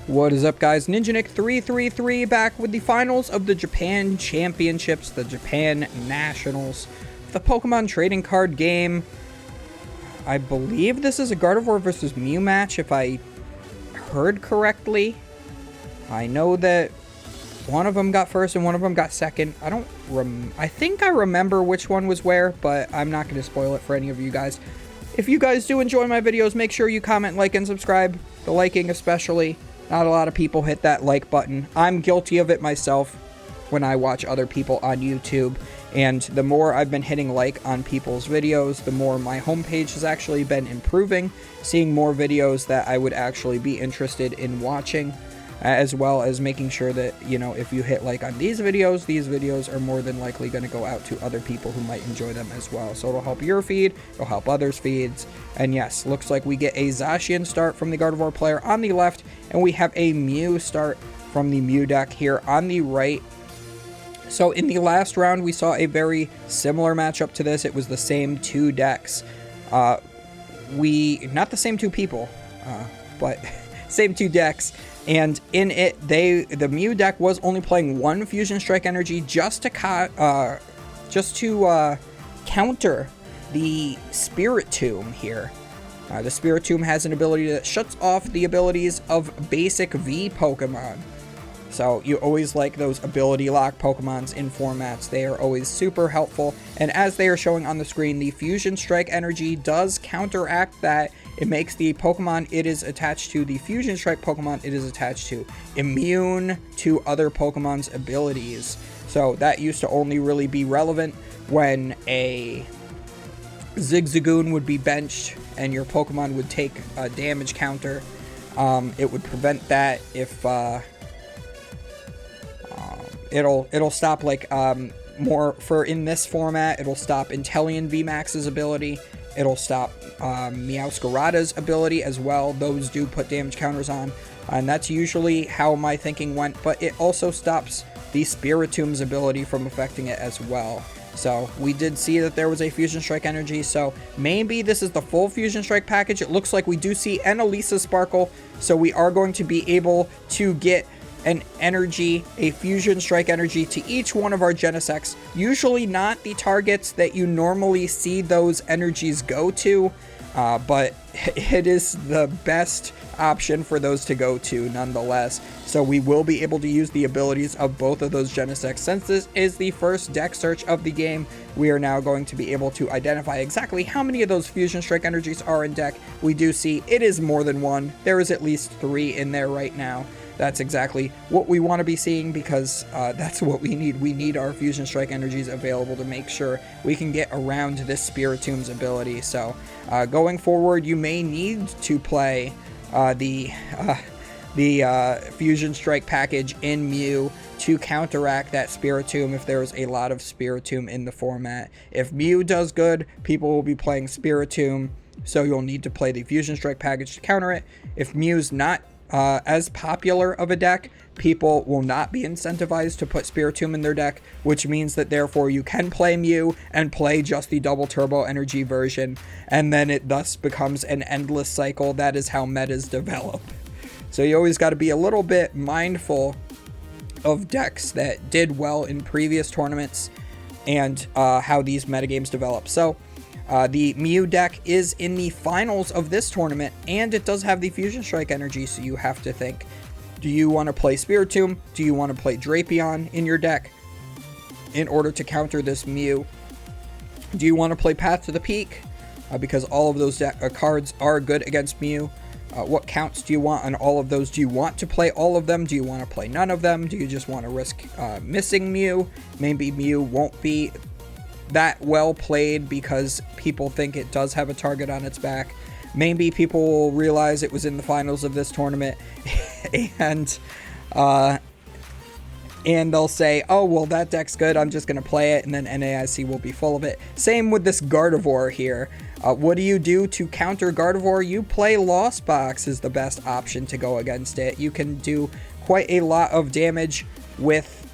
What is up, guys? Ninja Nick 333 back with the finals of the Japan Championships, the Japan Nationals, the Pokemon trading card game. I believe this is a Gardevoir versus Mew match, if I heard correctly. I know that one of them got first and one of them got second. I think I remember which one was where, but I'm not going to spoil it for any of you guys. If you guys do enjoy my videos, make sure you comment, like, and subscribe. The liking especially. Not a lot of people hit that like button. I'm guilty of it myself when I watch other people on YouTube. And the more I've been hitting like on people's videos, the more my homepage has actually been improving. Seeing more videos that I would actually be interested in watching. As well as making sure that, you know, if you hit like on these videos are more than likely going to go out to other people who might enjoy them as well. So it'll help your feed, it'll help others' feeds. And yes, looks like we get a Zacian start from the Gardevoir player on the left, and we have a Mew start from the Mew deck here on the right. So in the last round, we saw a very similar matchup to this. It was the same two decks. Not the same two people, but same two decks. And in it, the Mew deck was only playing one Fusion Strike Energy just to counter the Spirit Tomb here. The Spirit Tomb has an ability that shuts off the abilities of basic V Pokemon. So you always like those ability lock Pokemons in formats. They are always super helpful. And as they are showing on the screen, the Fusion Strike Energy does counteract that. It makes the Pokemon it is attached to, the Fusion Strike Pokemon it is attached to, immune to other Pokemon's abilities. So that used to only really be relevant when a Zigzagoon would be benched and your Pokemon would take a damage counter. It would prevent that if it'll stop like more for in this format. It'll stop Inteleon VMAX's ability. It'll stop Meowscarada's ability as well. Those do put damage counters on, and that's usually how my thinking went. But it also stops the Spiritomb's ability from affecting it as well. So we did see that there was a Fusion Strike Energy. So maybe this is the full Fusion Strike package. It looks like we do see an Elisa Sparkle. So we are going to be able to get an energy, a Fusion Strike Energy to each one of our Genesects. Usually not the targets that you normally see those energies go to, but it is the best option for those to go to nonetheless. So we will be able to use the abilities of both of those Genesects. Since this is the first deck search of the game, we are now going to be able to identify exactly how many of those Fusion Strike Energies are in deck. We do see it is more than one. There is at least 3 in there right now. That's exactly what we want to be seeing, because that's what we need. We need our Fusion Strike Energies available to make sure we can get around this Spiritomb's ability. So going forward, you may need to play the Fusion Strike package in Mew to counteract that Spiritomb if there's a lot of Spiritomb in the format. If Mew does good, people will be playing Spiritomb, so you'll need to play the Fusion Strike package to counter it. If Mew's not as popular of a deck, people will not be incentivized to put Spiritomb in their deck, which means that therefore you can play Mew and play just the double turbo energy version, and then it thus becomes an endless cycle. That is how metas develop. So you always got to be a little bit mindful of decks that did well in previous tournaments and how these metagames develop. So the Mew deck is in the finals of this tournament, and it does have the Fusion Strike Energy, so you have to think, do you want to play Spiritomb? Do you want to play Drapion in your deck in order to counter this Mew? Do you want to play Path to the Peak? Because all of those cards are good against Mew. What counts do you want on all of those? Do you want to play all of them? Do you want to play none of them? Do you just want to risk missing Mew? Maybe Mew won't be that well played because people think it does have a target on its back. Maybe people will realize it was in the finals of this tournament and they'll say, oh, well, that deck's good, I'm just going to play it, and then NAIC will be full of it. Same with this Gardevoir here. What do you do to counter Gardevoir? You play Lost Box is the best option to go against it. You can do quite a lot of damage with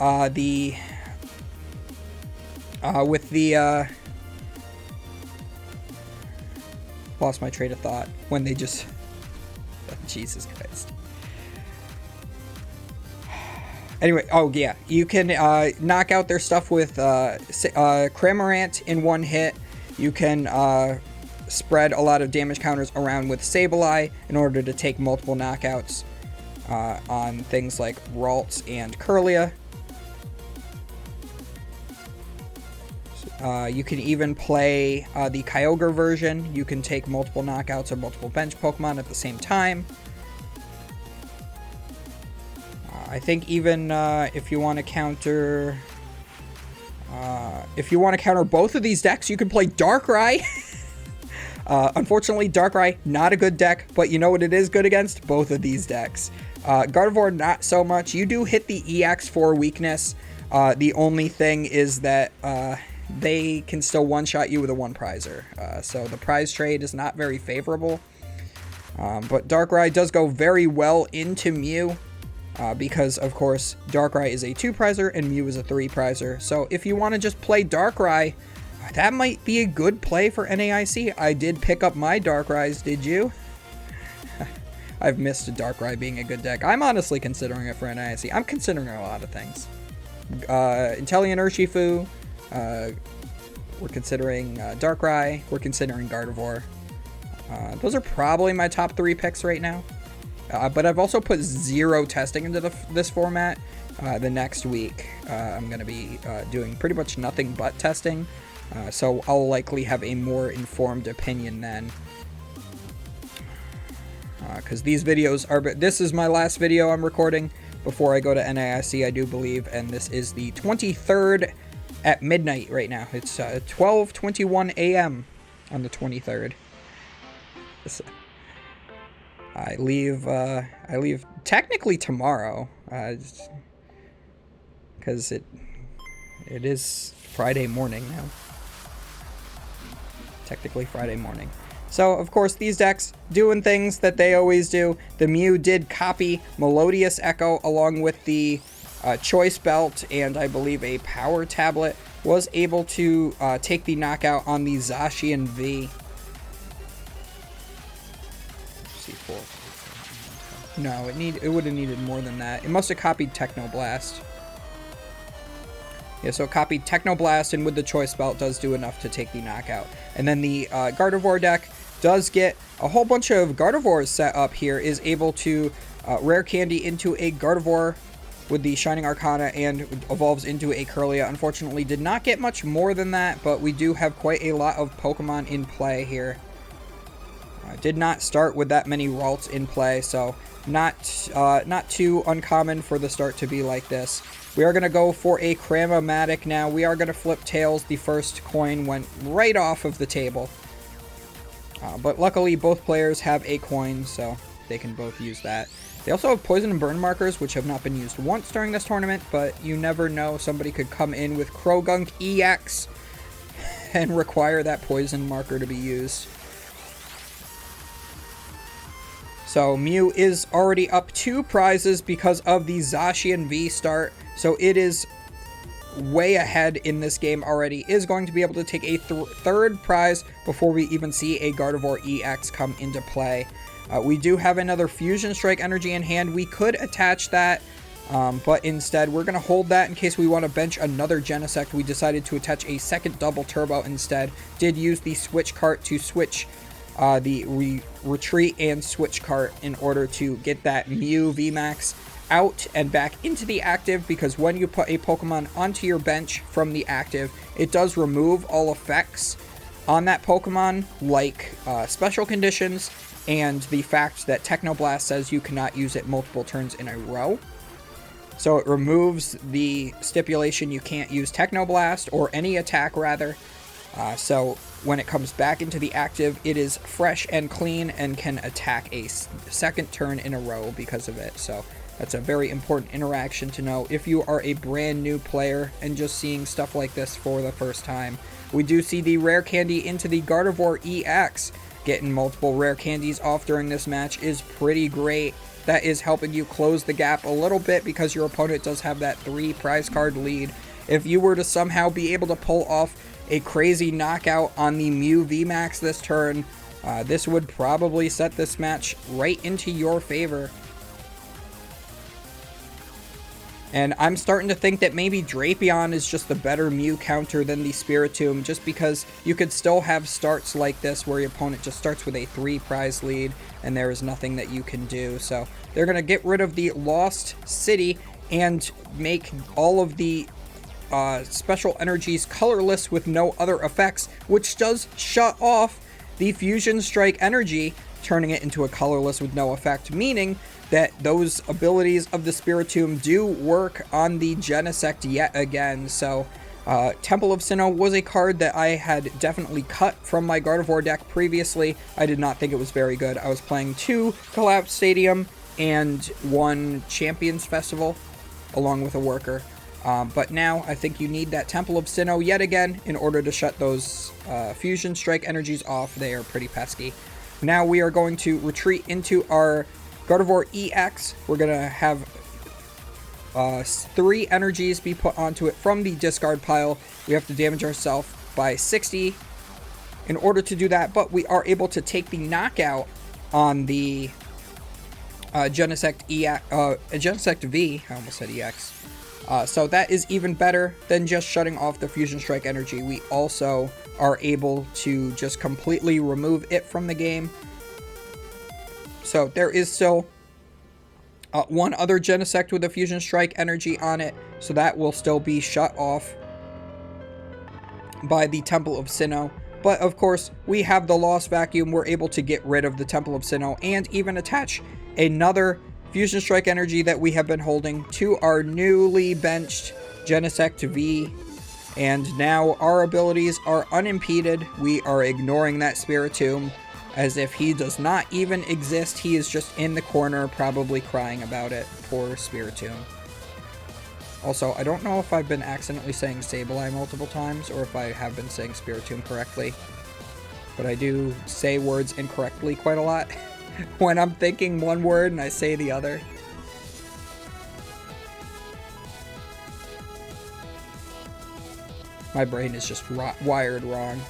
lost my train of thought when they just Jesus Christ. Anyway, oh yeah, you can knock out their stuff with Cramorant in one hit. You can spread a lot of damage counters around with Sableye in order to take multiple knockouts on things like Ralts and Kirlia. You can even play the Kyogre version. You can take multiple knockouts of multiple bench Pokemon at the same time. I think even if you want to counter... both of these decks, you can play Darkrai. Unfortunately, Darkrai, not a good deck, but you know what it is good against? Both of these decks. Gardevoir, not so much. You do hit the EX for weakness. The only thing is that they can still one-shot you with a one-prizer. So the prize trade is not very favorable. But Darkrai does go very well into Mew. Because, of course, Darkrai is a 2-prizer and Mew is a 3-prizer. So if you want to just play Darkrai, that might be a good play for NAIC. I did pick up my Darkrai's, did you? I've missed Darkrai being a good deck. I'm honestly considering it for NAIC. I'm considering a lot of things. Inteleon Urshifu. We're considering Darkrai. We're considering Gardevoir. Those are probably my top 3 picks right now. But I've also put 0 testing into this format. The next week, I'm going to be doing pretty much nothing but testing. So I'll likely have a more informed opinion then. Because these videos are... This is my last video I'm recording before I go to NAIC, I do believe. And this is the 23rd at midnight right now. It's 12:21 a.m. on the 23rd. I leave technically tomorrow, because it is Friday morning now. Technically Friday morning. So, of course, these decks doing things that they always do. The Mew did copy Melodious Echo along with the Choice Belt and I believe a Power Tablet. Was able to take the knockout on the Zacian V. No, it would have needed more than that. It must have copied Technoblast. Yeah, so it copied Technoblast, and with the Choice Belt does do enough to take the knockout. And then the Gardevoir deck does get a whole bunch of Gardevoirs set up here, is able to Rare Candy into a Gardevoir with the Shining Arcana and evolves into a Kirlia. Unfortunately, did not get much more than that, but we do have quite a lot of Pokemon in play here. Did not start with that many Ralts in play, so not too uncommon for the start to be like this. We are going to go for a Cramomatic now. We are going to flip tails. The first coin went right off of the table. But luckily, both players have a coin, so they can both use that. They also have Poison and Burn markers, which have not been used once during this tournament, but you never know. Somebody could come in with Krogunk EX and require that Poison marker to be used. So Mew is already up 2 prizes because of the Zacian V start. So it is way ahead in this game already. Is going to be able to take a third prize before we even see a Gardevoir EX come into play. We do have another Fusion Strike energy in hand. We could attach that, but instead we're going to hold that in case we want to bench another Genesect. We decided to attach a second Double Turbo instead. Did use the Switch Cart to switch the retreat and switch cart in order to get that Mew VMAX out and back into the active, because when you put a Pokemon onto your bench from the active, it does remove all effects on that Pokemon, like special conditions and the fact that Technoblast says you cannot use it multiple turns in a row. So it removes the stipulation you can't use Technoblast, or any attack rather. So when it comes back into the active, it is fresh and clean and can attack a second turn in a row because of it. So that's a very important interaction to know if you are a brand new player and just seeing stuff like this for the first time. We do see the Rare Candy into the Gardevoir EX. Getting multiple Rare Candies off during this match is pretty great. That is helping you close the gap a little bit because your opponent does have that 3 prize card lead. If you were to somehow be able to pull off a crazy knockout on the Mew VMAX this turn, this would probably set this match right into your favor. And I'm starting to think that maybe Drapion is just the better Mew counter than the Spiritomb, just because you could still have starts like this where your opponent just starts with a 3 prize lead and there is nothing that you can do. So they're going to get rid of the Lost City and make all of the special energies colorless with no other effects, which does shut off the Fusion Strike energy, turning it into a colorless with no effect, meaning that those abilities of the Spiritomb do work on the Genesect yet again. So Temple of Sinnoh was a card that I had definitely cut from my Gardevoir deck previously. I did not think it was very good. I was playing 2 Collapse Stadium and 1 Champions Festival along with a worker. But now I think you need that Temple of Sinnoh yet again in order to shut those Fusion Strike energies off. They are pretty pesky. Now we are going to retreat into our Gardevoir EX. We're going to have 3 energies be put onto it from the discard pile. We have to damage ourselves by 60 in order to do that, but we are able to take the knockout on the Genesect V. I almost said EX. So that is even better than just shutting off the Fusion Strike energy. We also are able to just completely remove it from the game. So there is still 1 other Genesect with a Fusion Strike energy on it, so that will still be shut off by the Temple of Sinnoh. But of course, we have the Lost Vacuum. We're able to get rid of the Temple of Sinnoh and even attach another Fusion Strike energy that we have been holding to our newly benched Genesect V. And now our abilities are unimpeded. We are ignoring that Spiritomb as if he does not even exist. He is just in the corner, probably crying about it. Poor Spiritomb. Also, I don't know if I've been accidentally saying Sableye multiple times or if I have been saying Spiritomb correctly. But I do say words incorrectly quite a lot when I'm thinking one word and I say the other. My brain is just wired wrong.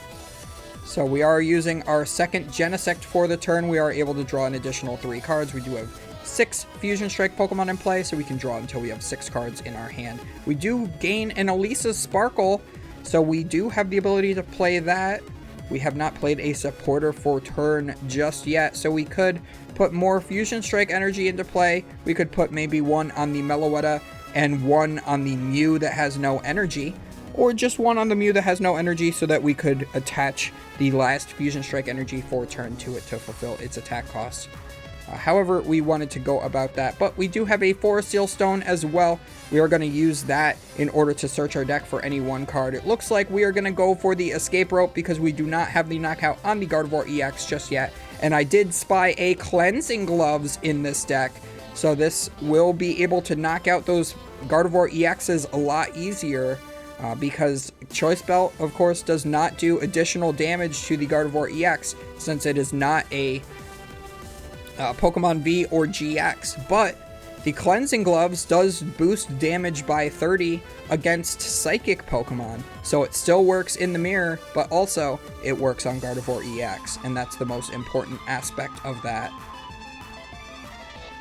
So we are using our second Genesect for the turn. We are able to draw an additional 3 cards. We do have 6 Fusion Strike Pokemon in play, so we can draw until we have 6 cards in our hand. We do gain an Elisa Sparkle, so we do have the ability to play that. We have not played a supporter for turn just yet, so we could put more Fusion Strike energy into play. We could put maybe 1 on the Meloetta and 1 on the Mew that has no energy, or just 1 on the Mew that has no energy so that we could attach the last Fusion Strike energy for turn to it to fulfill its attack costs. However, we wanted to go about that, but we do have a Forest Seal Stone as well. We are going to use that in order to search our deck for any 1 card. It looks like we are going to go for the Escape Rope because we do not have the knockout on the Gardevoir EX just yet. And I did spy a Cleansing Gloves in this deck, so this will be able to knock out those Gardevoir EXs a lot easier. Because Choice Belt, of course, does not do additional damage to the Gardevoir EX since it is not a Pokemon V or GX. But the Cleansing Gloves does boost damage by 30 against Psychic Pokemon. So it still works in the mirror, but also it works on Gardevoir EX. And that's the most important aspect of that.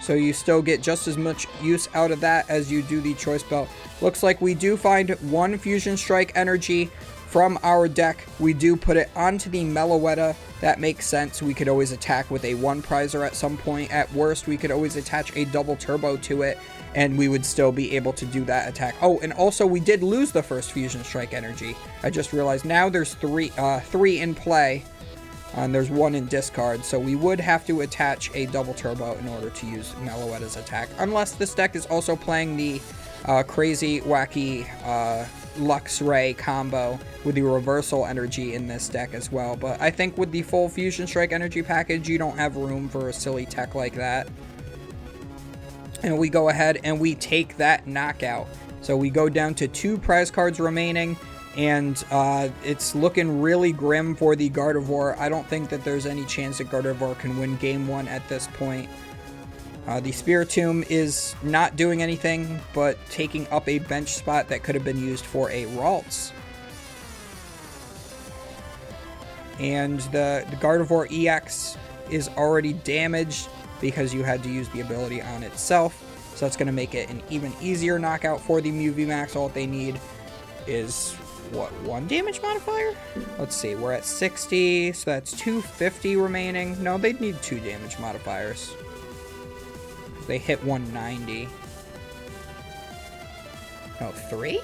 So you still get just as much use out of that as you do the Choice Belt. Looks like we do find 1 Fusion Strike energy from our deck. We do put it onto the Meloetta. That makes sense. We could always attack with a 1 prizer at some point. At worst, we could always attach a double turbo to it, and we would still be able to do that attack. Oh, and also we did lose the first Fusion Strike energy. I just realized now there's 3 in play. And there's 1 in discard, so we would have to attach a double turbo in order to use Meloetta's attack. Unless this deck is also playing the crazy, wacky Luxray combo with the reversal energy in this deck as well. But I think with the full Fusion Strike energy package, you don't have room for a silly tech like that. And we go ahead and we take that knockout. So we go down to 2 prize cards remaining. And it's looking really grim for the Gardevoir. I don't think that there's any chance that Gardevoir can win Game 1 at this point. The Spiritomb is not doing anything but taking up a bench spot that could have been used for a Ralts. And the Gardevoir EX is already damaged because you had to use the ability on itself. So that's going to make it an even easier knockout for the Mew VMAX. All they need is, what, 1 damage modifier? Let's see, we're at 60, so that's 250 remaining. No, they'd need 2 damage modifiers. They hit 190. No, 3?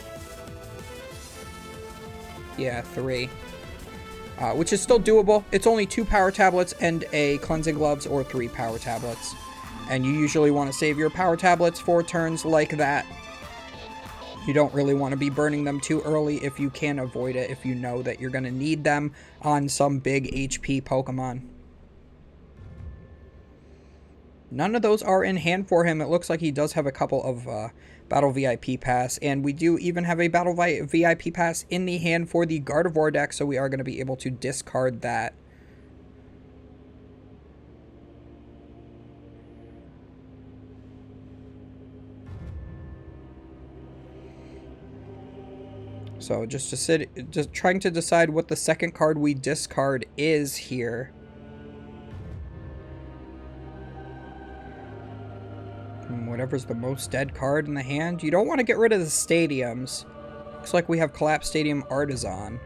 Yeah, 3. Which is still doable. It's only 2 power tablets and a cleansing gloves, or 3 power tablets. And you usually want to save your power tablets for turns like that. You don't really want to be burning them too early if you can avoid it, if you know that you're going to need them on some big HP Pokemon. None of those are in hand for him. It looks like he does have a couple of Battle VIP Pass, and we do even have a Battle VIP Pass in the hand for the Gardevoir deck, so we are going to be able to discard that. So just trying to decide what the second card we discard is here. Whatever's the most dead card in the hand. You don't want to get rid of the stadiums. Looks like we have Collapse Stadium Artisan.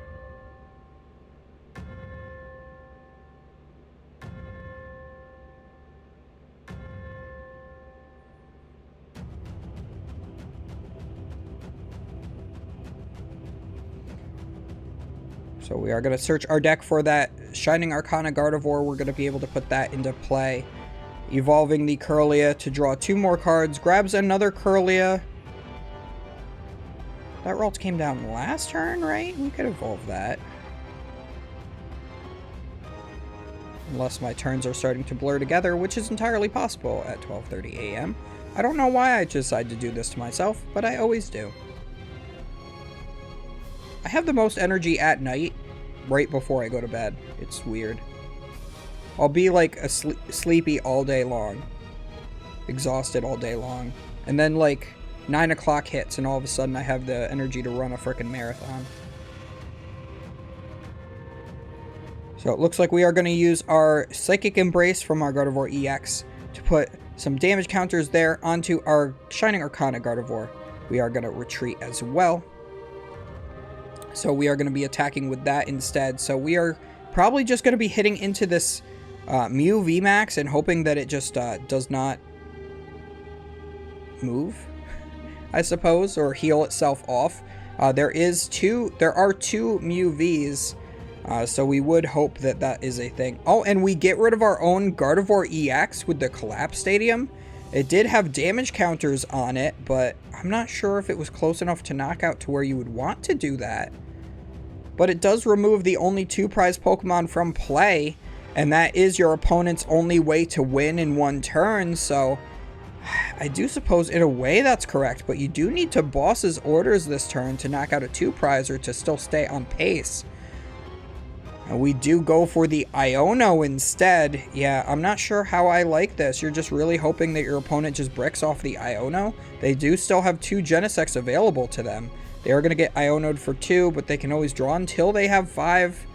So we are going to search our deck for that Shining Arcana Gardevoir. We're going to be able to put that into play. Evolving the Kirlia to draw 2 more cards. Grabs another Kirlia. That Ralt came down last turn, right? We could evolve that. Unless my turns are starting to blur together, which is entirely possible at 12:30 a.m. I don't know why I decide to do this to myself, but I always do. I have the most energy at night, right before I go to bed. It's weird. I'll be like sleepy all day long. Exhausted all day long. And then like 9 o'clock hits and all of a sudden I have the energy to run a frickin' marathon. So it looks like we are going to use our Psychic Embrace from our Gardevoir EX to put some damage counters there onto our Shining Arcana Gardevoir. We are going to retreat as well. So we are going to be attacking with that instead. So we are probably just going to be hitting into this Mew VMAX and hoping that it just does not move, I suppose, or heal itself off. There are two Mew Vs, so we would hope that that is a thing. Oh, and we get rid of our own Gardevoir EX with the Collapse Stadium. It did have damage counters on it, but I'm not sure if it was close enough to knock out to where you would want to do that. But it does remove the only 2 prize Pokemon from play, and that is your opponent's only way to win in 1 turn, so I do suppose in a way that's correct, but you do need to Boss's Orders this turn to knock out a 2 prizer to still stay on pace. And we do go for the Iono instead. Yeah, I'm not sure how I like this. You're just really hoping that your opponent just bricks off the Iono. They do still have 2 Genesects available to them. They are going to get Iono'd for 2, but they can always draw until they have 5.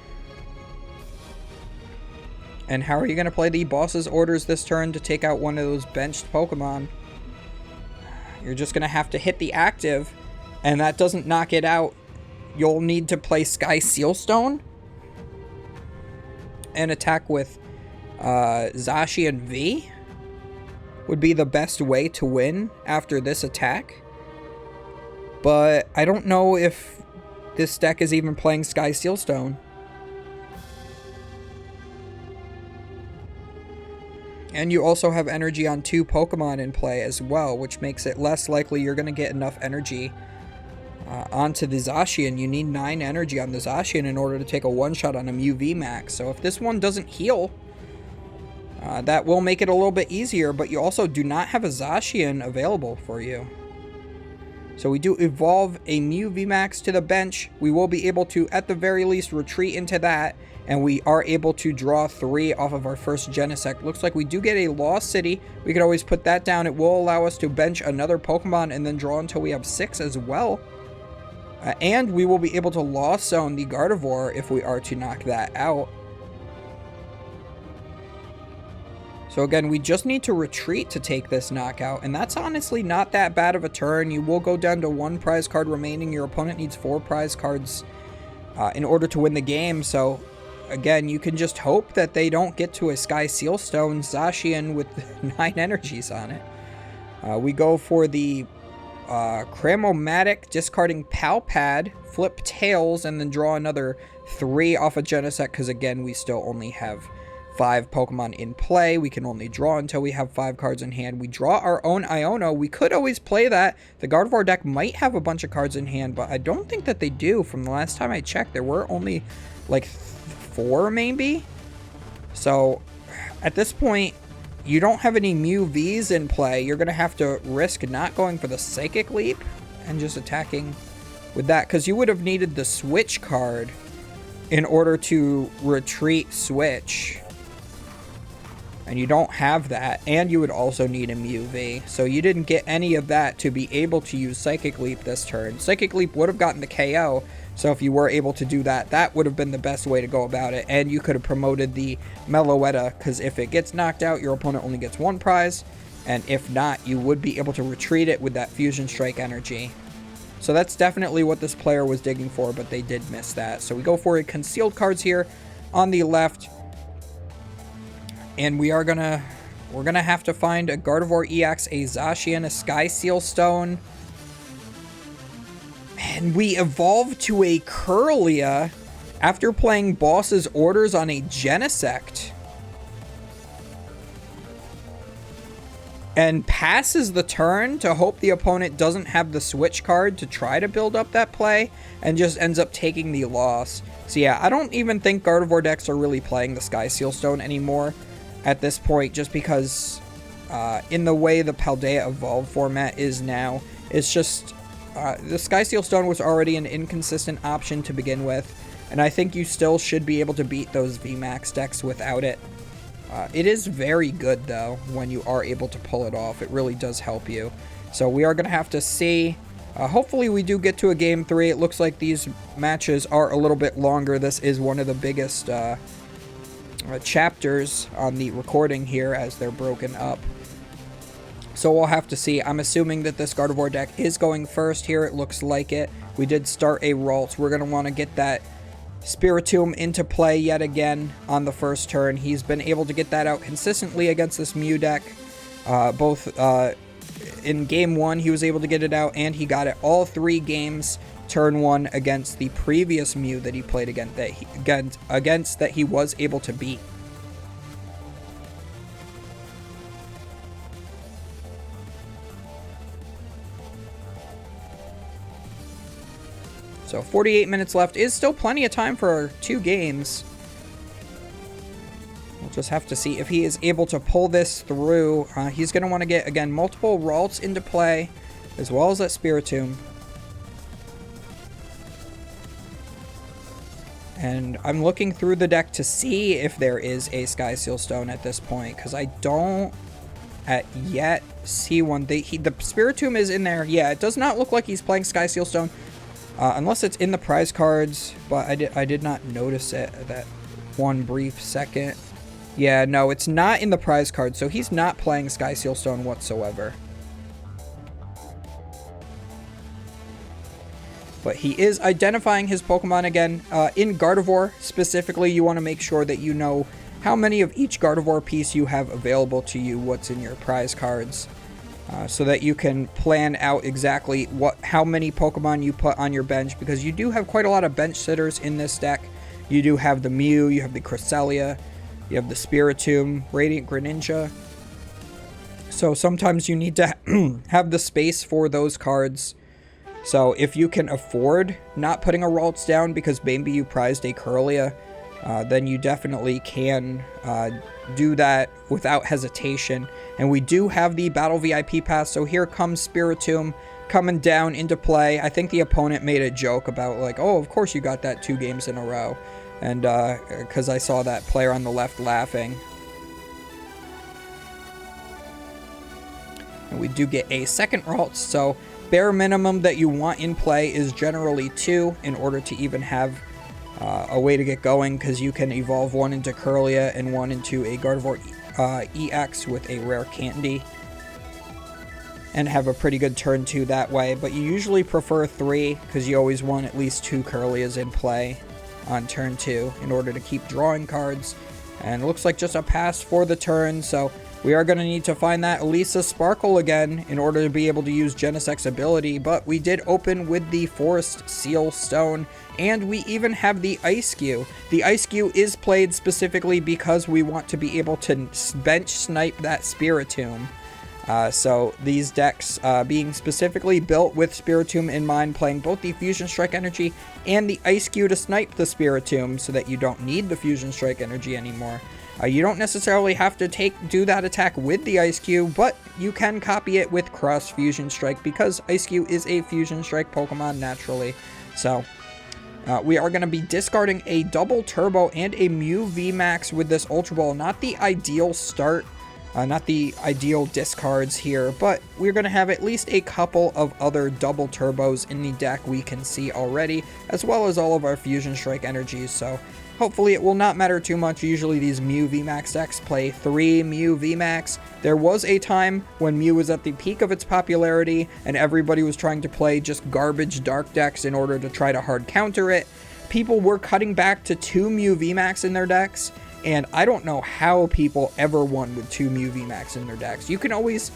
And how are you going to play the Boss's Orders this turn to take out one of those benched Pokemon? You're just going to have to hit the active, and that doesn't knock it out. You'll need to play Sky Sealstone and attack with Zacian V would be the best way to win after this attack. But I don't know if this deck is even playing Sky Sealstone. And you also have energy on 2 Pokemon in play as well, which makes it less likely you're going to get enough energy onto the Zacian. You need 9 energy on the Zacian in order to take a one-shot on a Mew VMAX. So if this one doesn't heal, that will make it a little bit easier, but you also do not have a Zacian available for you. So we do evolve a Mew VMAX to the bench. We will be able to, at the very least, retreat into that, and we are able to draw 3 off of our first Genesect. Looks like we do get a Lost City. We could always put that down. It will allow us to bench another Pokemon and then draw until we have 6 as well. And we will be able to Lost Zone the Gardevoir if we are to knock that out. So again, we just need to retreat to take this knockout, and that's honestly not that bad of a turn. You will go down to 1 prize card remaining. Your opponent needs 4 prize cards in order to win the game. So again, you can just hope that they don't get to a Sky Sealstone Zacian with 9 energies on it. We go for the Cramomatic, discarding Palpad, flip Tails, and then draw another 3 off of Genesect, because again, we still only have 5 Pokemon in play. We can only draw until we have 5 cards in hand. We draw our own Iono. We could always play that. The Gardevoir deck might have a bunch of cards in hand, but I don't think that they do. From the last time I checked, there were only like 4 maybe. So at this point, you don't have any Mew Vs in play. You're going to have to risk not going for the Psychic Leap and just attacking with that, because you would have needed the Switch card in order to retreat Switch. And you don't have that, and you would also need a Mew V. So you didn't get any of that to be able to use Psychic Leap this turn. Psychic Leap would have gotten the KO, so if you were able to do that, that would have been the best way to go about it. And you could have promoted the Meloetta, because if it gets knocked out, your opponent only gets 1 prize. And if not, you would be able to retreat it with that Fusion Strike energy. So that's definitely what this player was digging for, but they did miss that. So we go for a concealed cards here on the left. And we're gonna have to find a Gardevoir EX, a Zacian, a Sky Sealstone. And we evolve to a Kirlia after playing Boss's Orders on a Genesect. And passes the turn to hope the opponent doesn't have the Switch card to try to build up that play, and just ends up taking the loss. So yeah, I don't even think Gardevoir decks are really playing the Sky Sealstone anymore at this point, just because in the way the Paldea Evolved format is now, it's just the Sky Sealstone was already an inconsistent option to begin with, and I think you still should be able to beat those VMAX decks without it. It is very good, though, when you are able to pull it off. It really does help you. So we are going to have to see. Hopefully we do get to a Game 3. It looks like these matches are a little bit longer. This is one of the biggest chapters on the recording here as they're broken up. So we'll have to see. I'm assuming that this Gardevoir deck is going first here. It looks like it. We did start a Ralts. We're going to want to get that Spiritomb into play yet again on the first turn. He's been able to get that out consistently against this Mew deck. Both in Game 1, he was able to get it out, and he got it all 3 games turn 1 against the previous Mew that he played against that he was able to beat. So 48 minutes left is still plenty of time for 2 games. We'll just have to see if he is able to pull this through. He's going to want to get, again, multiple Ralts into play, as well as that Spiritomb. And I'm looking through the deck to see if there is a Sky Sealstone at this point, because I don't yet see one. The Spiritomb is in there. Yeah, it does not look like he's playing Sky Sealstone. Unless it's in the prize cards, but I did not notice it that one brief second. Yeah, no, it's not in the prize cards, so he's not playing Sky Sealstone whatsoever. But he is identifying his Pokemon again. In Gardevoir, specifically, you want to make sure that you know how many of each Gardevoir piece you have available to you, what's in your prize cards. So that you can plan out exactly how many Pokemon you put on your bench, because you do have quite a lot of bench sitters in this deck. You do have the Mew, you have the Cresselia, you have the Spiritomb, Radiant Greninja. So sometimes you need to have the space for those cards. So if you can afford not putting a Ralts down because maybe you prized a Kirlia, then you definitely can do that without hesitation. And we do have the Battle VIP Pass, so here comes Spiritomb coming down into play. I think the opponent made a joke about, like, oh, of course you got that 2 games in a row. And because I saw that player on the left laughing. And we do get a second Ralts, so bare minimum that you want in play is generally 2 in order to even have a way to get going, because you can evolve one into Kirlia and one into a Gardevoir EX with a rare candy and have a pretty good turn 2 that way, but you usually prefer 3 because you always want at least 2 Curlias in play on turn 2 in order to keep drawing cards. And it looks like just a pass for the turn, so we are going to need to find that Elisa Sparkle again in order to be able to use Genesec's ability, but we did open with the Forest Seal Stone, and we even have the Ice Cue. The Ice Cue is played specifically because we want to be able to bench snipe that Spiritomb. So these decks being specifically built with Spiritomb in mind, playing both the Fusion Strike energy and the Ice Cue to snipe the Spiritomb so that you don't need the Fusion Strike energy anymore. You don't necessarily have to do that attack with the Ice Cue, but you can copy it with Cross Fusion Strike because Ice Cue is a Fusion Strike Pokemon naturally. So we are going to be discarding a Double Turbo and a Mew VMAX with this Ultra Ball. Not the ideal start. Not the ideal discards here, but we're going to have at least a couple of other Double Turbos in the deck we can see already, as well as all of our Fusion Strike energies, so hopefully it will not matter too much. Usually these Mew VMAX decks play 3 Mew VMAX. There was a time when Mew was at the peak of its popularity, and everybody was trying to play just garbage Dark decks in order to try to hard counter it. People were cutting back to 2 Mew VMAX in their decks, and I don't know how people ever won with 2 Mew VMAX in their decks. You can always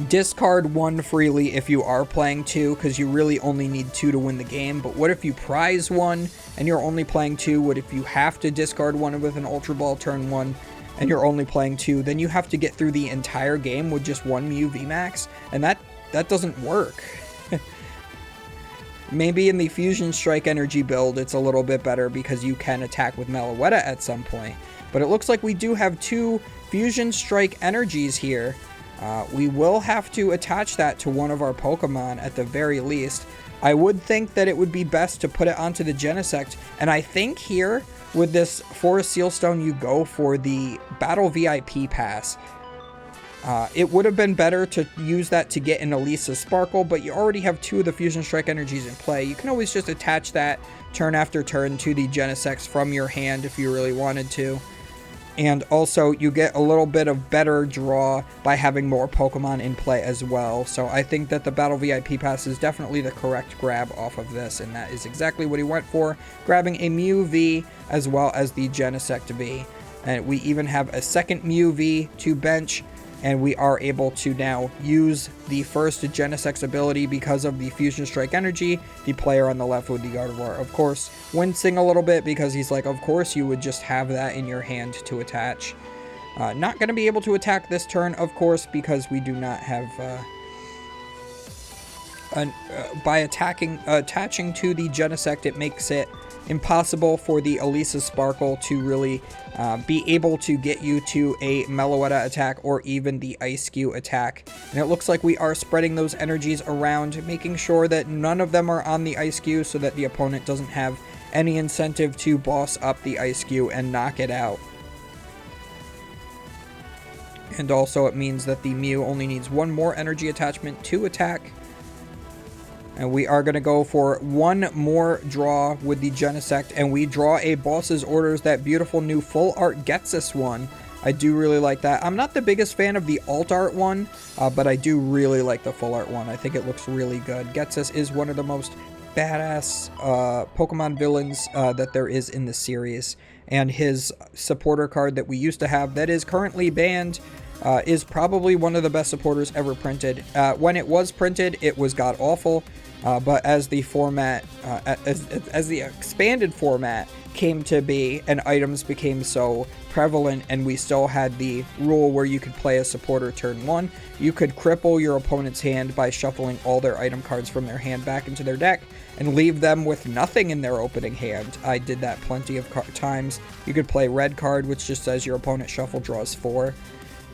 discard 1 freely if you are playing 2, because you really only need 2 to win the game. But what if you prize 1 and you're only playing 2? What if you have to discard 1 with an Ultra Ball turn 1 and you're only playing 2? Then you have to get through the entire game with just 1 Mew VMAX, and that doesn't work. Maybe in the Fusion Strike energy build, it's a little bit better because you can attack with Meloetta at some point. But it looks like we do have 2 Fusion Strike energies here. We will have to attach that to one of our Pokemon at the very least. I would think that it would be best to put it onto the Genesect. And I think here, with this Forest Seal Stone, you go for the Battle VIP Pass. It would have been better to use that to get an Elisa Sparkle, but you already have 2 of the Fusion Strike energies in play. You can always just attach that turn after turn to the Genesect from your hand if you really wanted to. And also, you get a little bit of better draw by having more Pokemon in play as well. So I think that the Battle VIP Pass is definitely the correct grab off of this, and that is exactly what he went for, grabbing a Mew V as well as the Genesect V. And we even have a second Mew V to bench, and we are able to now use the first Genesec's ability because of the Fusion Strike energy. The player on the left with the Gardevoir, of course, wincing a little bit because he's like, of course you would just have that in your hand to attach. Not going to be able to attack this turn, of course, because we do not have... by attaching to the Genesect, it makes it impossible for the Elisa Sparkle to really be able to get you to a Meloetta attack or even the Ice Cue attack. And it looks like we are spreading those energies around, making sure that none of them are on the Ice Cue so that the opponent doesn't have any incentive to boss up the Ice Cue and knock it out. And also it means that the Mew only needs 1 more energy attachment to attack. And we are going to go for 1 more draw with the Genesect, and we draw a Boss's Orders, that beautiful new full art Getsus one. I do really like that. I'm not the biggest fan of the alt art one, but I do really like the full art one. I think it looks really good. Getsus is one of the most badass Pokemon villains that there is in the series, and his supporter card that we used to have that is currently banned is probably one of the best supporters ever printed. When it was printed, it was god-awful. But as the format, as the expanded format came to be and items became so prevalent, and we still had the rule where you could play a supporter turn 1, you could cripple your opponent's hand by shuffling all their item cards from their hand back into their deck and leave them with nothing in their opening hand. I did that plenty of times. You could play red card, which just says your opponent shuffle draws 4.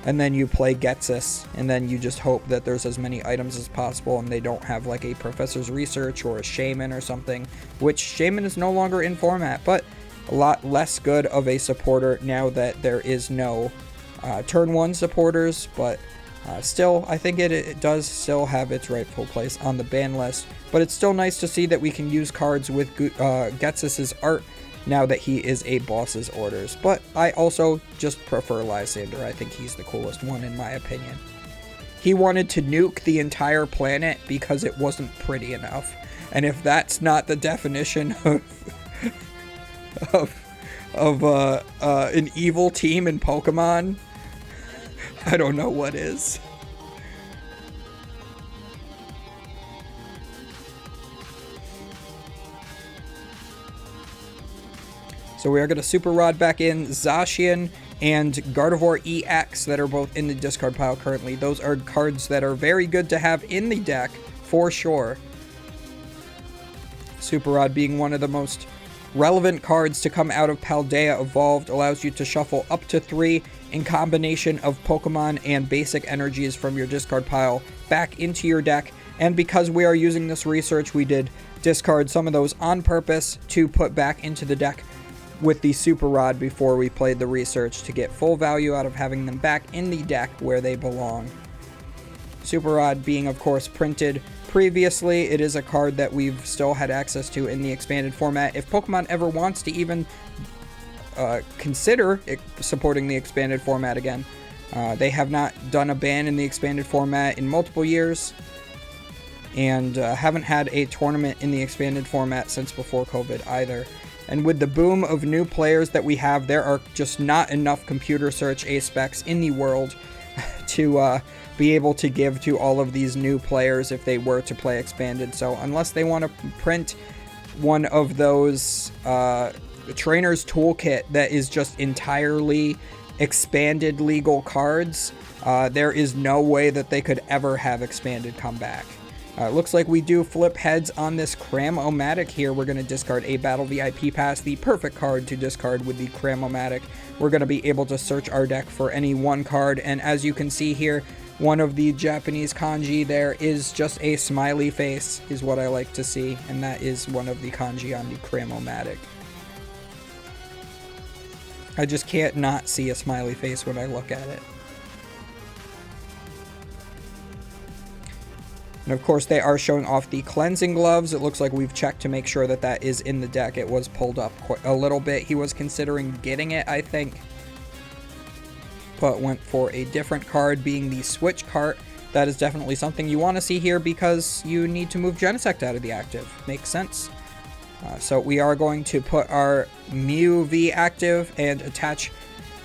And then you play Getsus, and then you just hope that there's as many items as possible and they don't have like a Professor's Research or a Shaman or something, which Shaman is no longer in format, but a lot less good of a supporter now that there is no turn 1 supporters, but still, I think it does still have its rightful place on the ban list. But it's still nice to see that we can use cards with Getsus's art now that he is a boss's orders. But I also just prefer Lysander. I think he's the coolest one in my opinion. He wanted to nuke the entire planet because it wasn't pretty enough. And if that's not the definition of an evil team in Pokemon, I don't know what is. So we are going to Super Rod back in Zacian and Gardevoir EX that are both in the discard pile currently. Those are cards that are very good to have in the deck, for sure. Super Rod being one of the most relevant cards to come out of Paldea Evolved, allows you to shuffle up to 3 in combination of Pokemon and basic energies from your discard pile back into your deck. And because we are using this research, we did discard some of those on purpose to put back into the deck with the Super Rod before we played the research to get full value out of having them back in the deck where they belong. Super Rod being, of course, printed previously. It is a card that we've still had access to in the expanded format. If Pokemon ever wants to even consider supporting the expanded format again, they have not done a ban in the expanded format in multiple years, and haven't had a tournament in the expanded format since before COVID either. And with the boom of new players that we have, there are just not enough computer search A-specs in the world to be able to give to all of these new players if they were to play expanded. So unless they want to print one of those trainer's toolkit that is just entirely expanded legal cards, there is no way that they could ever have expanded come back. Looks like we do flip heads on this Cram-O-Matic here. We're going to discard a Battle VIP Pass, the perfect card to discard with the Cram-O-Matic. We're going to be able to search our deck for any one card, and as you can see here, one of the Japanese kanji there is just a smiley face, is what I like to see, and that is one of the kanji on the Cram-O-Matic. I just can't not see a smiley face when I look at it. And of course, they are showing off the cleansing gloves. It looks like we've checked to make sure that that is in the deck. It was pulled up quite a little bit. He was considering getting it, I think, but went for a different card, being the Switch Cart. That is definitely something you want to see here because you need to move Genesect out of the active. Makes sense. So we are going to put our Mew V active and attach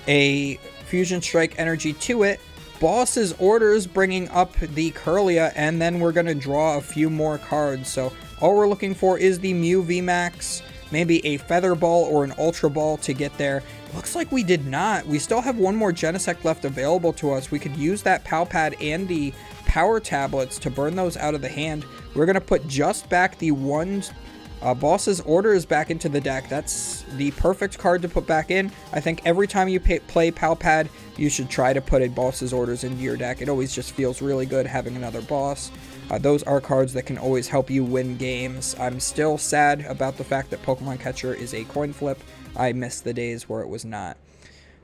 a Fusion Strike energy to it. Boss's orders bringing up the Kirlia, and then we're going to draw a few more cards. So all we're looking for is the Mew VMAX, maybe a Feather Ball or an Ultra Ball to get there. Looks like we did not. We still have one more Genesect left available to us. We could use that Pal Pad and the Power Tablets to burn those out of the hand. We're going to put just back the one Boss's Orders back into the deck. That's the perfect card to put back in. I think every time you play Pal Pad, you should try to put a Boss's Orders into your deck. It always just feels really good having another boss. Those are cards that can always help you win games. I'm still sad about the fact that Pokemon Catcher is a coin flip. I miss the days where it was not.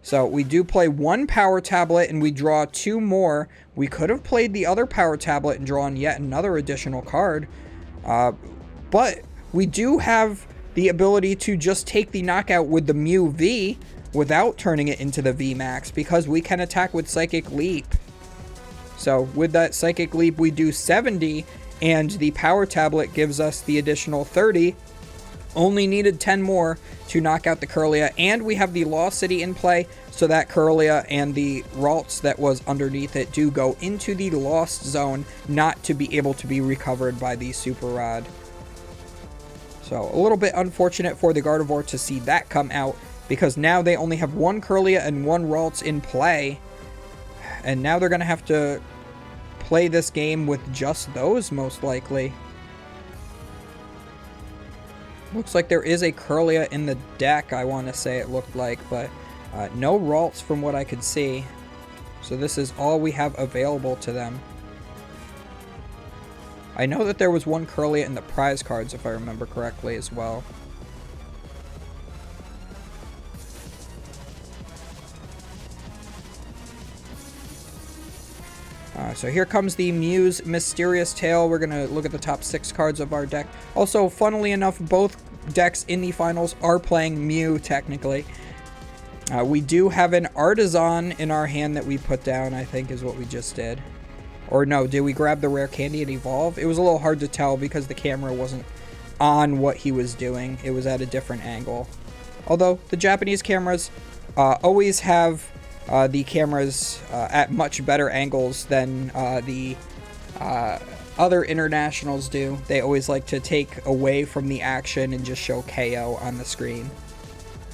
So we do play one Power Tablet and we draw 2 more. We could have played the other Power Tablet and drawn yet another additional card. But we do have the ability to just take the knockout with the Mew V without turning it into the VMAX because we can attack with Psychic Leap. So with that Psychic Leap, we do 70, and the Power Tablet gives us the additional 30. Only needed 10 more to knock out the Kirlia, and we have the Lost City in play, so that Kirlia and the Ralts that was underneath it do go into the Lost Zone, not to be able to be recovered by the Super Rod. So a little bit unfortunate for the Gardevoir to see that come out, because now they only have one Kirlia and one Ralts in play, and now they're going to have to play this game with just those, most likely. Looks like there is a Kirlia in the deck, I want to say it looked like, but no Ralts from what I could see. So this is all we have available to them. I know that there was one Kirlia in the prize cards, if I remember correctly, as well. So here comes the Mew's Mysterious Tale. We're going to look at the top 6 cards of our deck. Also, funnily enough, both decks in the finals are playing Mew, technically. We do have an Artisan in our hand that we put down, I think is what we just did. Or no, did we grab the rare candy and evolve? It was a little hard to tell because the camera wasn't on what he was doing. It was at a different angle. Although, the Japanese cameras always have the cameras at much better angles than the other internationals do. They always like to take away from the action and just show KO on the screen.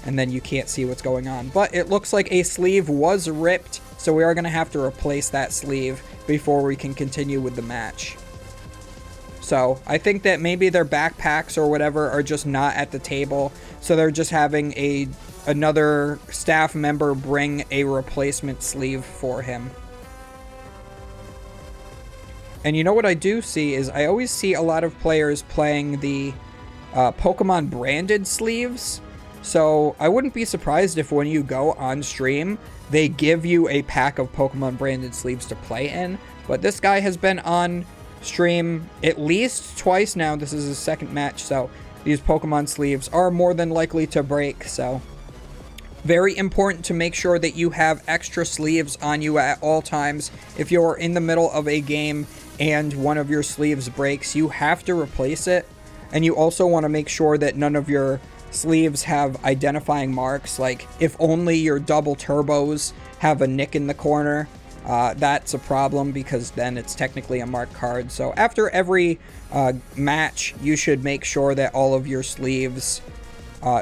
And then you can't see what's going on. But it looks like a sleeve was ripped, so we are going to have to replace that sleeve before we can continue with the match. So I think that maybe their backpacks or whatever are just not at the table, so they're just having another staff member bring a replacement sleeve for him. And you know what I do see is I always see a lot of players playing the Pokemon branded sleeves. So I wouldn't be surprised if when you go on stream, they give you a pack of Pokemon branded sleeves to play in. But this guy has been on stream at least twice now. This is his second match, so these Pokemon sleeves are more than likely to break. So very important to make sure that you have extra sleeves on you at all times. If you're in the middle of a game and one of your sleeves breaks, you have to replace it. And you also want to make sure that none of your sleeves have identifying marks, like if only your double turbos have a nick in the corner, that's a problem because then it's technically a marked card. So after every match, you should make sure that all of your sleeves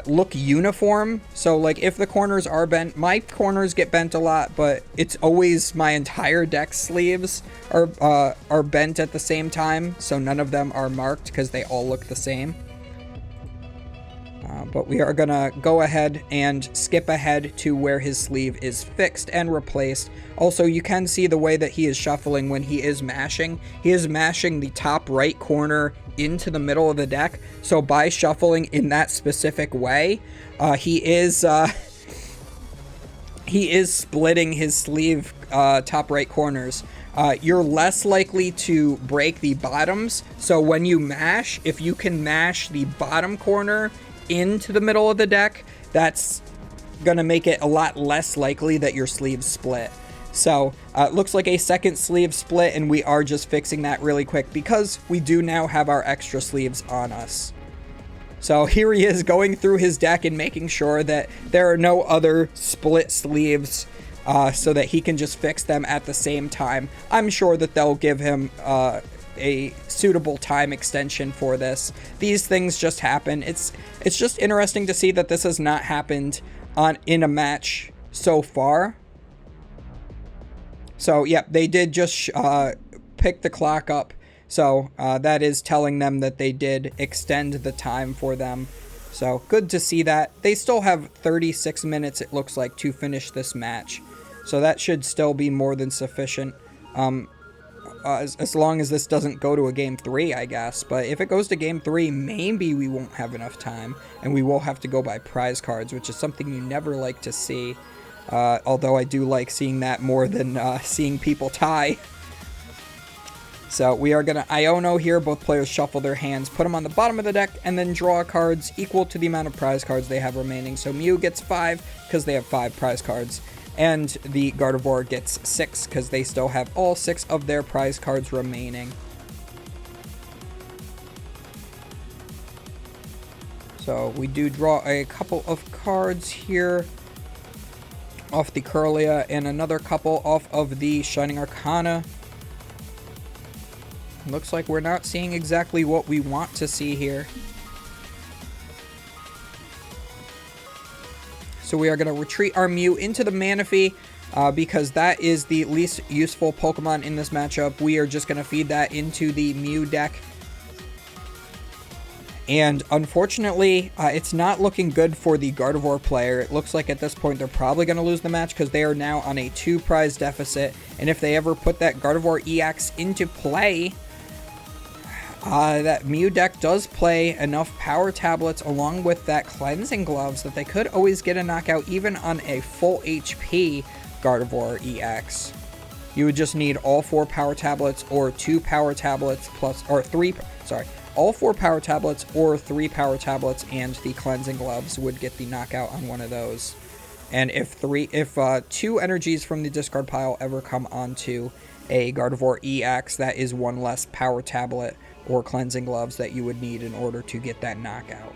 look uniform. So like if the corners are bent, my corners get bent a lot, but it's always my entire deck sleeves are bent at the same time, so none of them are marked because they all look the same. But we are going to go ahead and skip ahead to where his sleeve is fixed and replaced. Also, you can see the way that he is shuffling when he is mashing. He is mashing the top right corner into the middle of the deck. So by shuffling in that specific way, he is splitting his sleeve top right corners. You're less likely to break the bottoms. So when you mash, if you can mash the bottom corner into the middle of the deck, that's gonna make it a lot less likely that your sleeves split. So it looks like a second sleeve split, and we are just fixing that really quick because we do now have our extra sleeves on us. So here he is going through his deck and making sure that there are no other split sleeves, so that he can just fix them at the same time. I'm sure that they'll give him a suitable time extension for this. These things just happen. It's just interesting to see that this has not happened in a match so far. So yeah, they did just pick the clock up. So that is telling them that they did extend the time for them. So good to see that. They still have 36 minutes, it looks like, to finish this match. So that should still be more than sufficient. As long as this doesn't go to a game 3, I guess. But if it goes to game 3, maybe we won't have enough time, and we will have to go by prize cards, which is something you never like to see. Although I do like seeing that more than seeing people tie. So we are going to Iono here. Both players shuffle their hands, put them on the bottom of the deck, and then draw cards equal to the amount of prize cards they have remaining. So Mew gets 5 because they have 5 prize cards. And the Gardevoir gets 6 because they still have all 6 of their prize cards remaining. So we do draw a couple of cards here off the Curlia and another couple off of the Shining Arcana. Looks like we're not seeing exactly what we want to see here. So we are going to retreat our Mew into the Manaphy because that is the least useful Pokemon in this matchup. We are just going to feed that into the Mew deck. And unfortunately, it's not looking good for the Gardevoir player. It looks like at this point they're probably going to lose the match because they are now on a 2 prize deficit. And if they ever put that Gardevoir EX into play, that Mew deck does play enough power tablets along with that cleansing gloves that they could always get a knockout even on a full HP Gardevoir EX. You would just need all 4 power tablets or 2 power tablets plus, or 3, sorry, all 4 power tablets or 3 power tablets and the cleansing gloves would get the knockout on one of those. And if 2 energies from the discard pile ever come onto a Gardevoir EX, that is 1 less power tablet or cleansing gloves that you would need in order to get that knockout.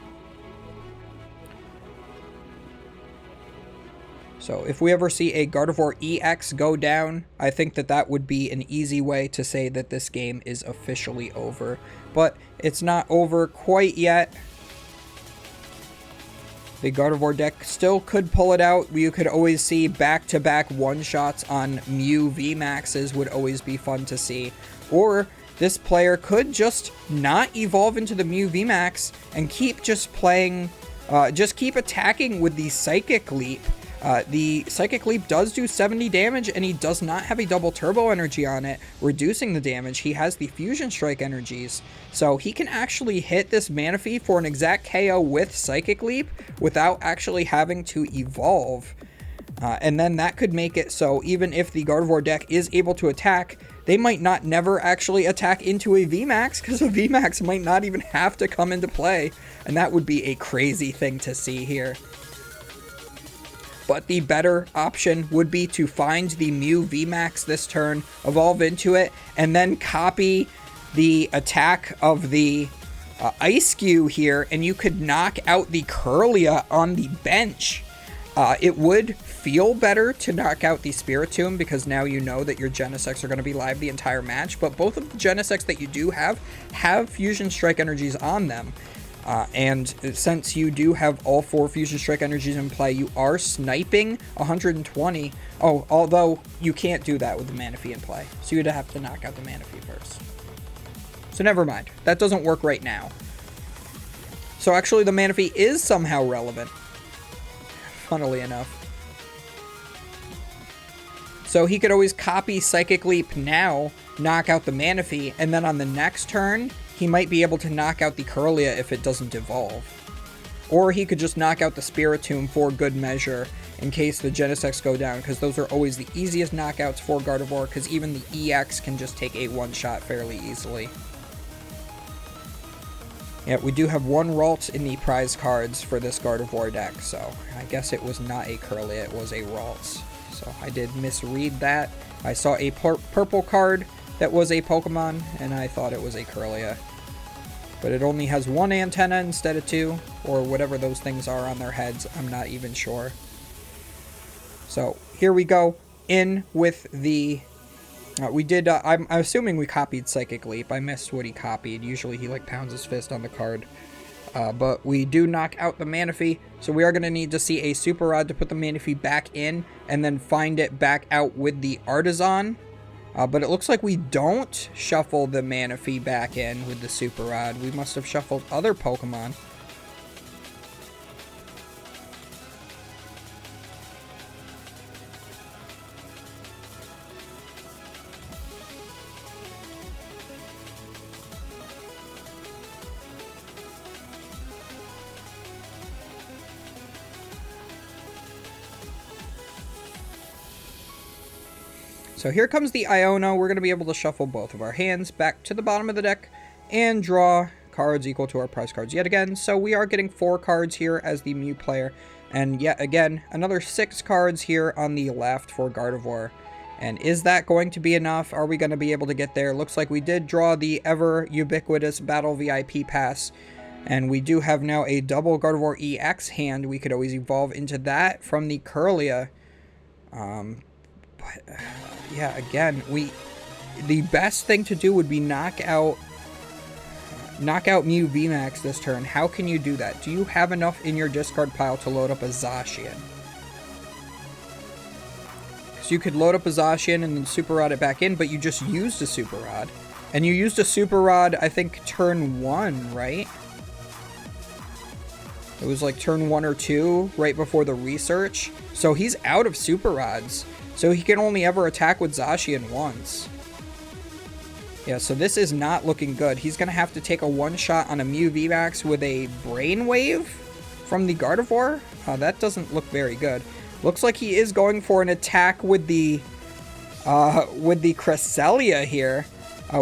So if we ever see a Gardevoir EX go down, I think that that would be an easy way to say that this game is officially over. But it's not over quite yet. The Gardevoir deck still could pull it out. You could always see back-to-back one-shots on Mew VMAXs would always be fun to see. Or this player could just not evolve into the Mew VMAX and keep just playing, just keep attacking with the Psychic Leap. The Psychic Leap does do 70 damage, and he does not have a double turbo energy on it, reducing the damage. He has the Fusion Strike energies, so he can actually hit this Manaphy for an exact KO with Psychic Leap without actually having to evolve. And then that could make it so even if the Gardevoir deck is able to attack, they might not never actually attack into a VMAX, because a VMAX might not even have to come into play, and that would be a crazy thing to see here. But the better option would be to find the Mew VMAX this turn, evolve into it, and then copy the attack of the Ice-Q here, and you could knock out the Kirlia on the bench. It would feel better to knock out the Spiritomb, because now you know that your Genesects are going to be live the entire match, but both of the Genesects that you do have Fusion Strike energies on them. And since you do have all 4 Fusion Strike energies in play, you are sniping 120. Oh, although you can't do that with the Manaphy in play. So you'd have to knock out the Manaphy first. So never mind. That doesn't work right now. So actually the Manaphy is somehow relevant. Funnily enough. So he could always copy Psychic Leap now, knock out the Manaphy, and then on the next turn, he might be able to knock out the Kirlia if it doesn't evolve. Or he could just knock out the Spiritomb for good measure in case the Genesects go down, because those are always the easiest knockouts for Gardevoir, because even the EX can just take a one-shot fairly easily. Yeah, we do have 1 Ralts in the prize cards for this Gardevoir deck, so I guess it was not a Kirlia, it was a Ralts. So I did misread that. I saw a purple card that was a Pokemon, and I thought it was a Kirlia. But it only has 1 antenna instead of 2, or whatever those things are on their heads. I'm not even sure. So here we go in with the... I'm assuming we copied Psychic Leap. I missed what he copied. Usually he like pounds his fist on the card. But we do knock out the Manaphy, so we are going to need to see a Super Rod to put the Manaphy back in, and then find it back out with the Artisan. But it looks like we don't shuffle the Manaphy back in with the Super Rod. We must have shuffled other Pokemon. So here comes the Iono. We're going to be able to shuffle both of our hands back to the bottom of the deck and draw cards equal to our prize cards yet again. So we are getting 4 cards here as the Mew player, and yet again another 6 cards here on the left for Gardevoir. And is that going to be enough? Are we going to be able to get there? Looks like we did draw the ever ubiquitous Battle VIP Pass, and we do have now a double Gardevoir EX hand. We could always evolve into that from the Kirlia. Yeah, again, the best thing to do would be knock out Mew VMAX this turn. How can you do that? Do you have enough in your discard pile to load up a Zacian? Because you could load up a Zacian and then Super Rod it back in, but you just used a Super Rod. And you used a Super Rod, I think, turn 1, right? It was like turn 1 or 2, right before the research. So he's out of Super Rods. So he can only ever attack with Zacian once. Yeah, so this is not looking good. He's going to have to take a one-shot on a Mew VMAX with a Brainwave from the Gardevoir. That doesn't look very good. Looks like he is going for an attack with the Cresselia here.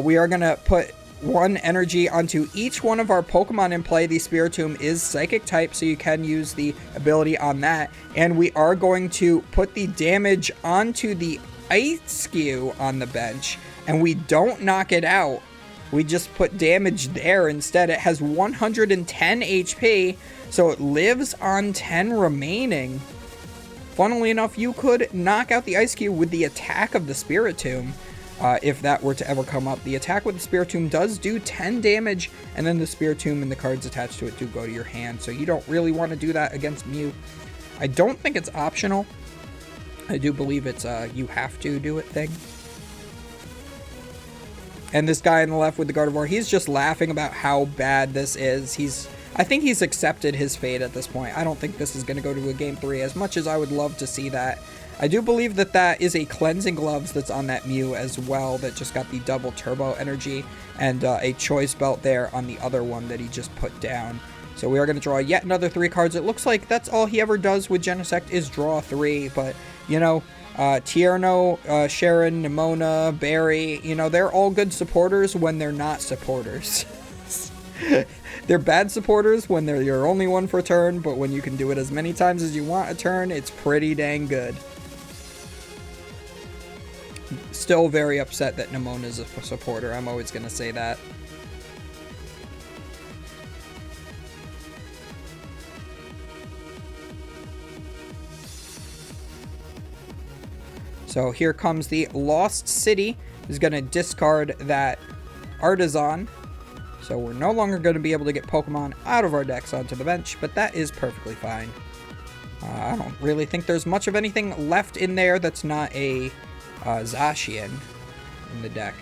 We are going to put 1 energy onto each one of our Pokemon in play. The Spiritomb is Psychic type, so you can use the ability on that. And we are going to put the damage onto the Ice-Cube on the bench, and we don't knock it out. We just put damage there instead. It has 110 HP, so it lives on 10 remaining. Funnily enough, you could knock out the Ice-Cube with the attack of the Spiritomb. If that were to ever come up. The attack with the Spiritomb does do 10 damage, and then the Spiritomb and the cards attached to it do go to your hand, so you don't really want to do that against Mew. I don't think it's optional. I do believe it's you have to do it thing. And this guy on the left with the Gardevoir, he's just laughing about how bad this is. I think he's accepted his fate at this point. I don't think this is going to go to a Game 3, as much as I would love to see that. I do believe that that is a Cleansing Gloves that's on that Mew as well, that just got the double turbo energy, and a Choice Belt there on the other one that he just put down. So we are going to draw yet another 3 cards. It looks like that's all he ever does with Genesect is draw 3, but, you know, Tierno, Sharon, Nimona, Barry, you know, they're all good supporters when they're not supporters. They're bad supporters when they're your only one for turn, but when you can do it as many times as you want a turn, it's pretty dang good. Still very upset that Nimona is a supporter. I'm always going to say that. So here comes the Lost City. Is going to discard that Artisan. So we're no longer going to be able to get Pokemon out of our decks onto the bench, but that is perfectly fine. I don't really think there's much of anything left in there that's not a Zacian in the deck.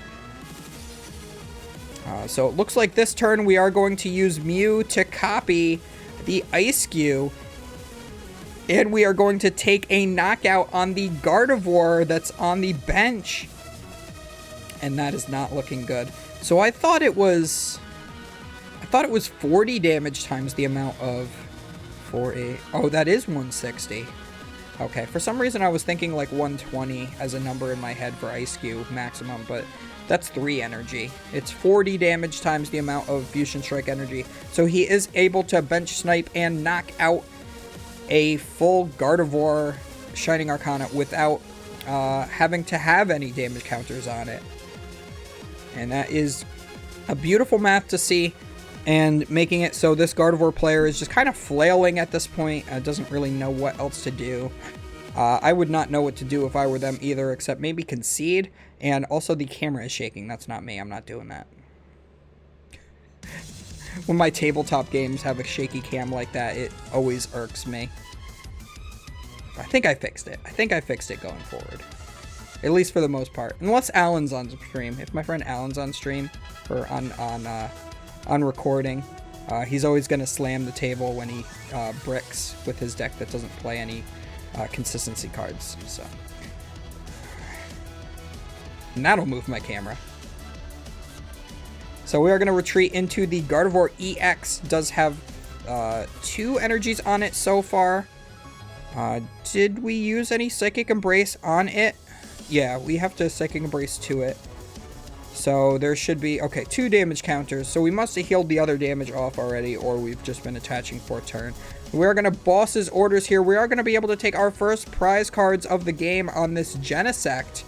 So it looks like this turn we are going to use Mew to copy the Ice-Cube, and we are going to take a knockout on the Gardevoir that's on the bench, and that is not looking good. So I thought it was 40 damage times the amount of 4A. Oh, that is 160. Okay, for some reason I was thinking like 120 as a number in my head for Ice-Cube maximum, but that's 3 energy. It's 40 damage times the amount of Fusion Strike energy. So he is able to bench snipe and knock out a full Gardevoir Shining Arcana without having to have any damage counters on it. And that is a beautiful math to see, and making it so this Gardevoir player is just kind of flailing at this point. Doesn't really know what else to do. I would not know what to do if I were them either, except maybe concede. And also the camera is shaking. That's not me. I'm not doing that. When my tabletop games have a shaky cam like that, it always irks me. I think I fixed it. I think I fixed it going forward. At least for the most part. Unless Alan's on stream. If my friend Alan's on stream, or on recording, he's always going to slam the table when he bricks with his deck that doesn't play any consistency cards. So, and that'll move my camera. So we are going to retreat into the Gardevoir EX. Does have 2 energies on it so far. Did we use any Psychic Embrace on it? Yeah, we have to Psychic Embrace to it. So there should be, okay, 2 damage counters. So we must have healed the other damage off already, or we've just been attaching for turn. We are going to boss his orders here. We are going to be able to take our first prize cards of the game on this Genesect.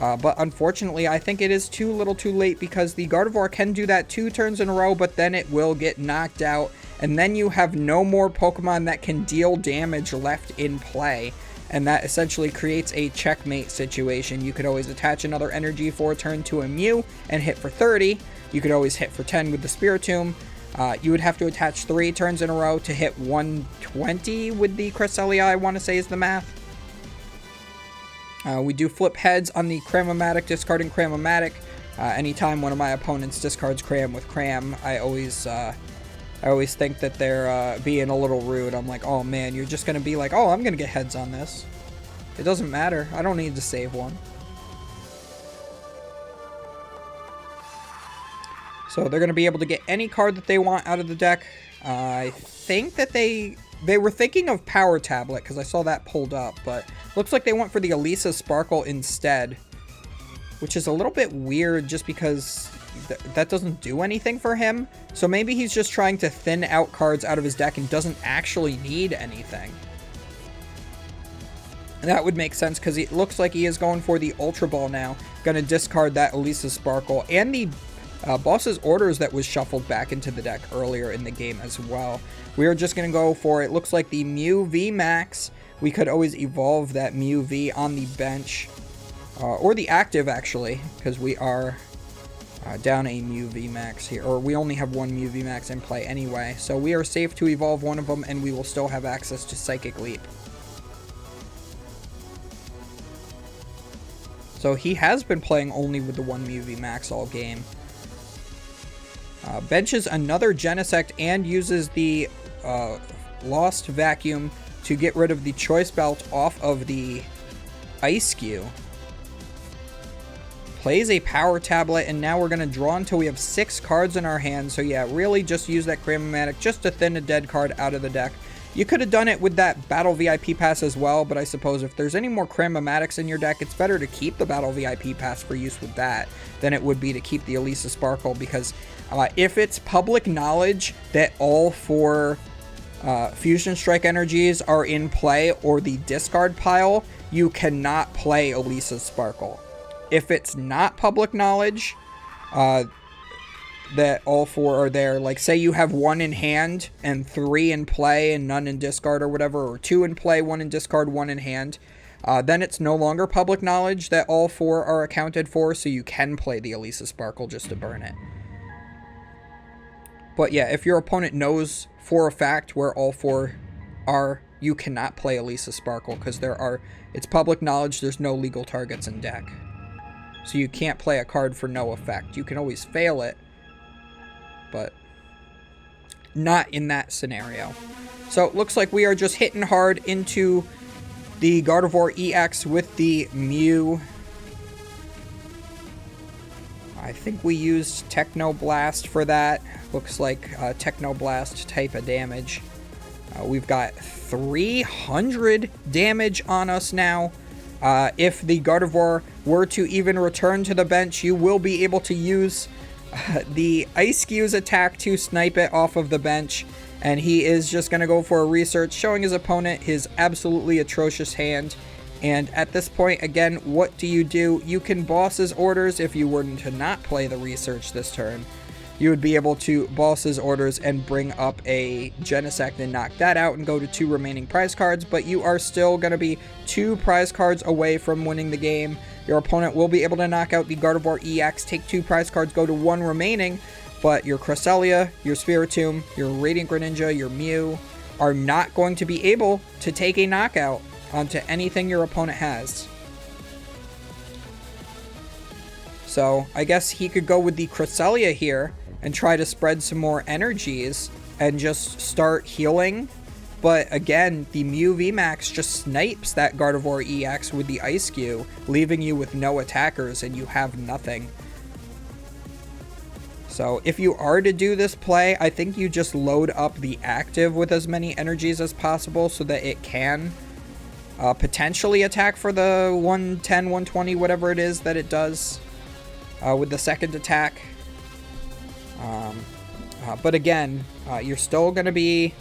But unfortunately, I think it is too little too late, because the Gardevoir can do that 2 turns in a row, but then it will get knocked out. And then you have no more Pokemon that can deal damage left in play. And that essentially creates a checkmate situation. You could always attach another energy for a turn to a Mew and hit for 30. You could always hit for 10 with the Spiritomb. You would have to attach 3 turns in a row to hit 120 with the Cresselia, I want to say is the math. We do flip heads on the Cram-O-Matic, discarding Cram-O-Matic. Anytime one of my opponents discards Cram with Cram, I always think that they're being a little rude. I'm like, oh man, you're just going to be like, oh, I'm going to get heads on this. It doesn't matter. I don't need to save one. So they're going to be able to get any card that they want out of the deck. I think that they were thinking of Power Tablet, because I saw that pulled up, but looks like they went for the Elisa Sparkle instead. which is a little bit weird just because that doesn't do anything for him. So maybe he's just trying to thin out cards out of his deck and doesn't actually need anything. And that would make sense because it looks like he is going for the Ultra Ball now. Going to discard that Elisa Sparkle and the Boss's Orders that was shuffled back into the deck earlier in the game as well. We are just going to go for, it looks like the Mew V Max. We could always evolve that Mew V on the bench. Or the active, actually, because we are down a Mew V Max here. Or we only have one Mew V Max in play anyway. So we are safe to evolve one of them, and we will still have access to Psychic Leap. So he has been playing only with the one Mew V Max all game. Benches another Genesect and uses the Lost Vacuum to get rid of the Choice Belt off of the Ice Cube. Plays a Power Tablet, and now we're going to draw until we have 6 cards in our hand. So yeah, really just use that Cram-O-Matic just to thin a dead card out of the deck. You could have done it with that Battle VIP Pass as well, but I suppose if there's any more Cram-O-Matics in your deck, it's better to keep the Battle VIP Pass for use with that than it would be to keep the Elisa Sparkle, because if it's public knowledge that all 4 Fusion Strike energies are in play or the discard pile, you cannot play Elisa Sparkle. If it's not public knowledge that all 4 are there, like say you have 1 in hand and 3 in play and none in discard or whatever, or 2 in play, 1 in discard, 1 in hand, then it's no longer public knowledge that all 4 are accounted for, so you can play the Elisa Sparkle just to burn it. But yeah, if your opponent knows for a fact where all 4 are, you cannot play Elisa Sparkle because it's public knowledge there's no legal targets in deck. So you can't play a card for no effect. You can always fail it, but not in that scenario. So it looks like we are just hitting hard into the Gardevoir EX with the Mew. I think we used Techno Blast for that. Looks like Techno Blast type of damage. We've got 300 damage on us now. If the Gardevoir were to even return to the bench, you will be able to use the Ice Cube's attack to snipe it off of the bench. And he is just going to go for a research, showing his opponent his absolutely atrocious hand. And at this point, again, what do? You can Boss's Orders if you were to not play the research this turn. You would be able to Boss's Orders and bring up a Genesect and knock that out and go to 2 remaining prize cards, but you are still going to be 2 prize cards away from winning the game. Your opponent will be able to knock out the Gardevoir EX, take 2 prize cards, go to 1 remaining, but your Cresselia, your Spiritomb, your Radiant Greninja, your Mew are not going to be able to take a knockout onto anything your opponent has. So I guess he could go with the Cresselia here and try to spread some more energies and just start healing. But again, the Mew VMAX just snipes that Gardevoir EX with the Ice Cube, leaving you with no attackers and you have nothing. So if you are to do this play, I think you just load up the active with as many energies as possible so that it can potentially attack for the 110, 120, whatever it is that it does with the second attack. But again, you're still going to be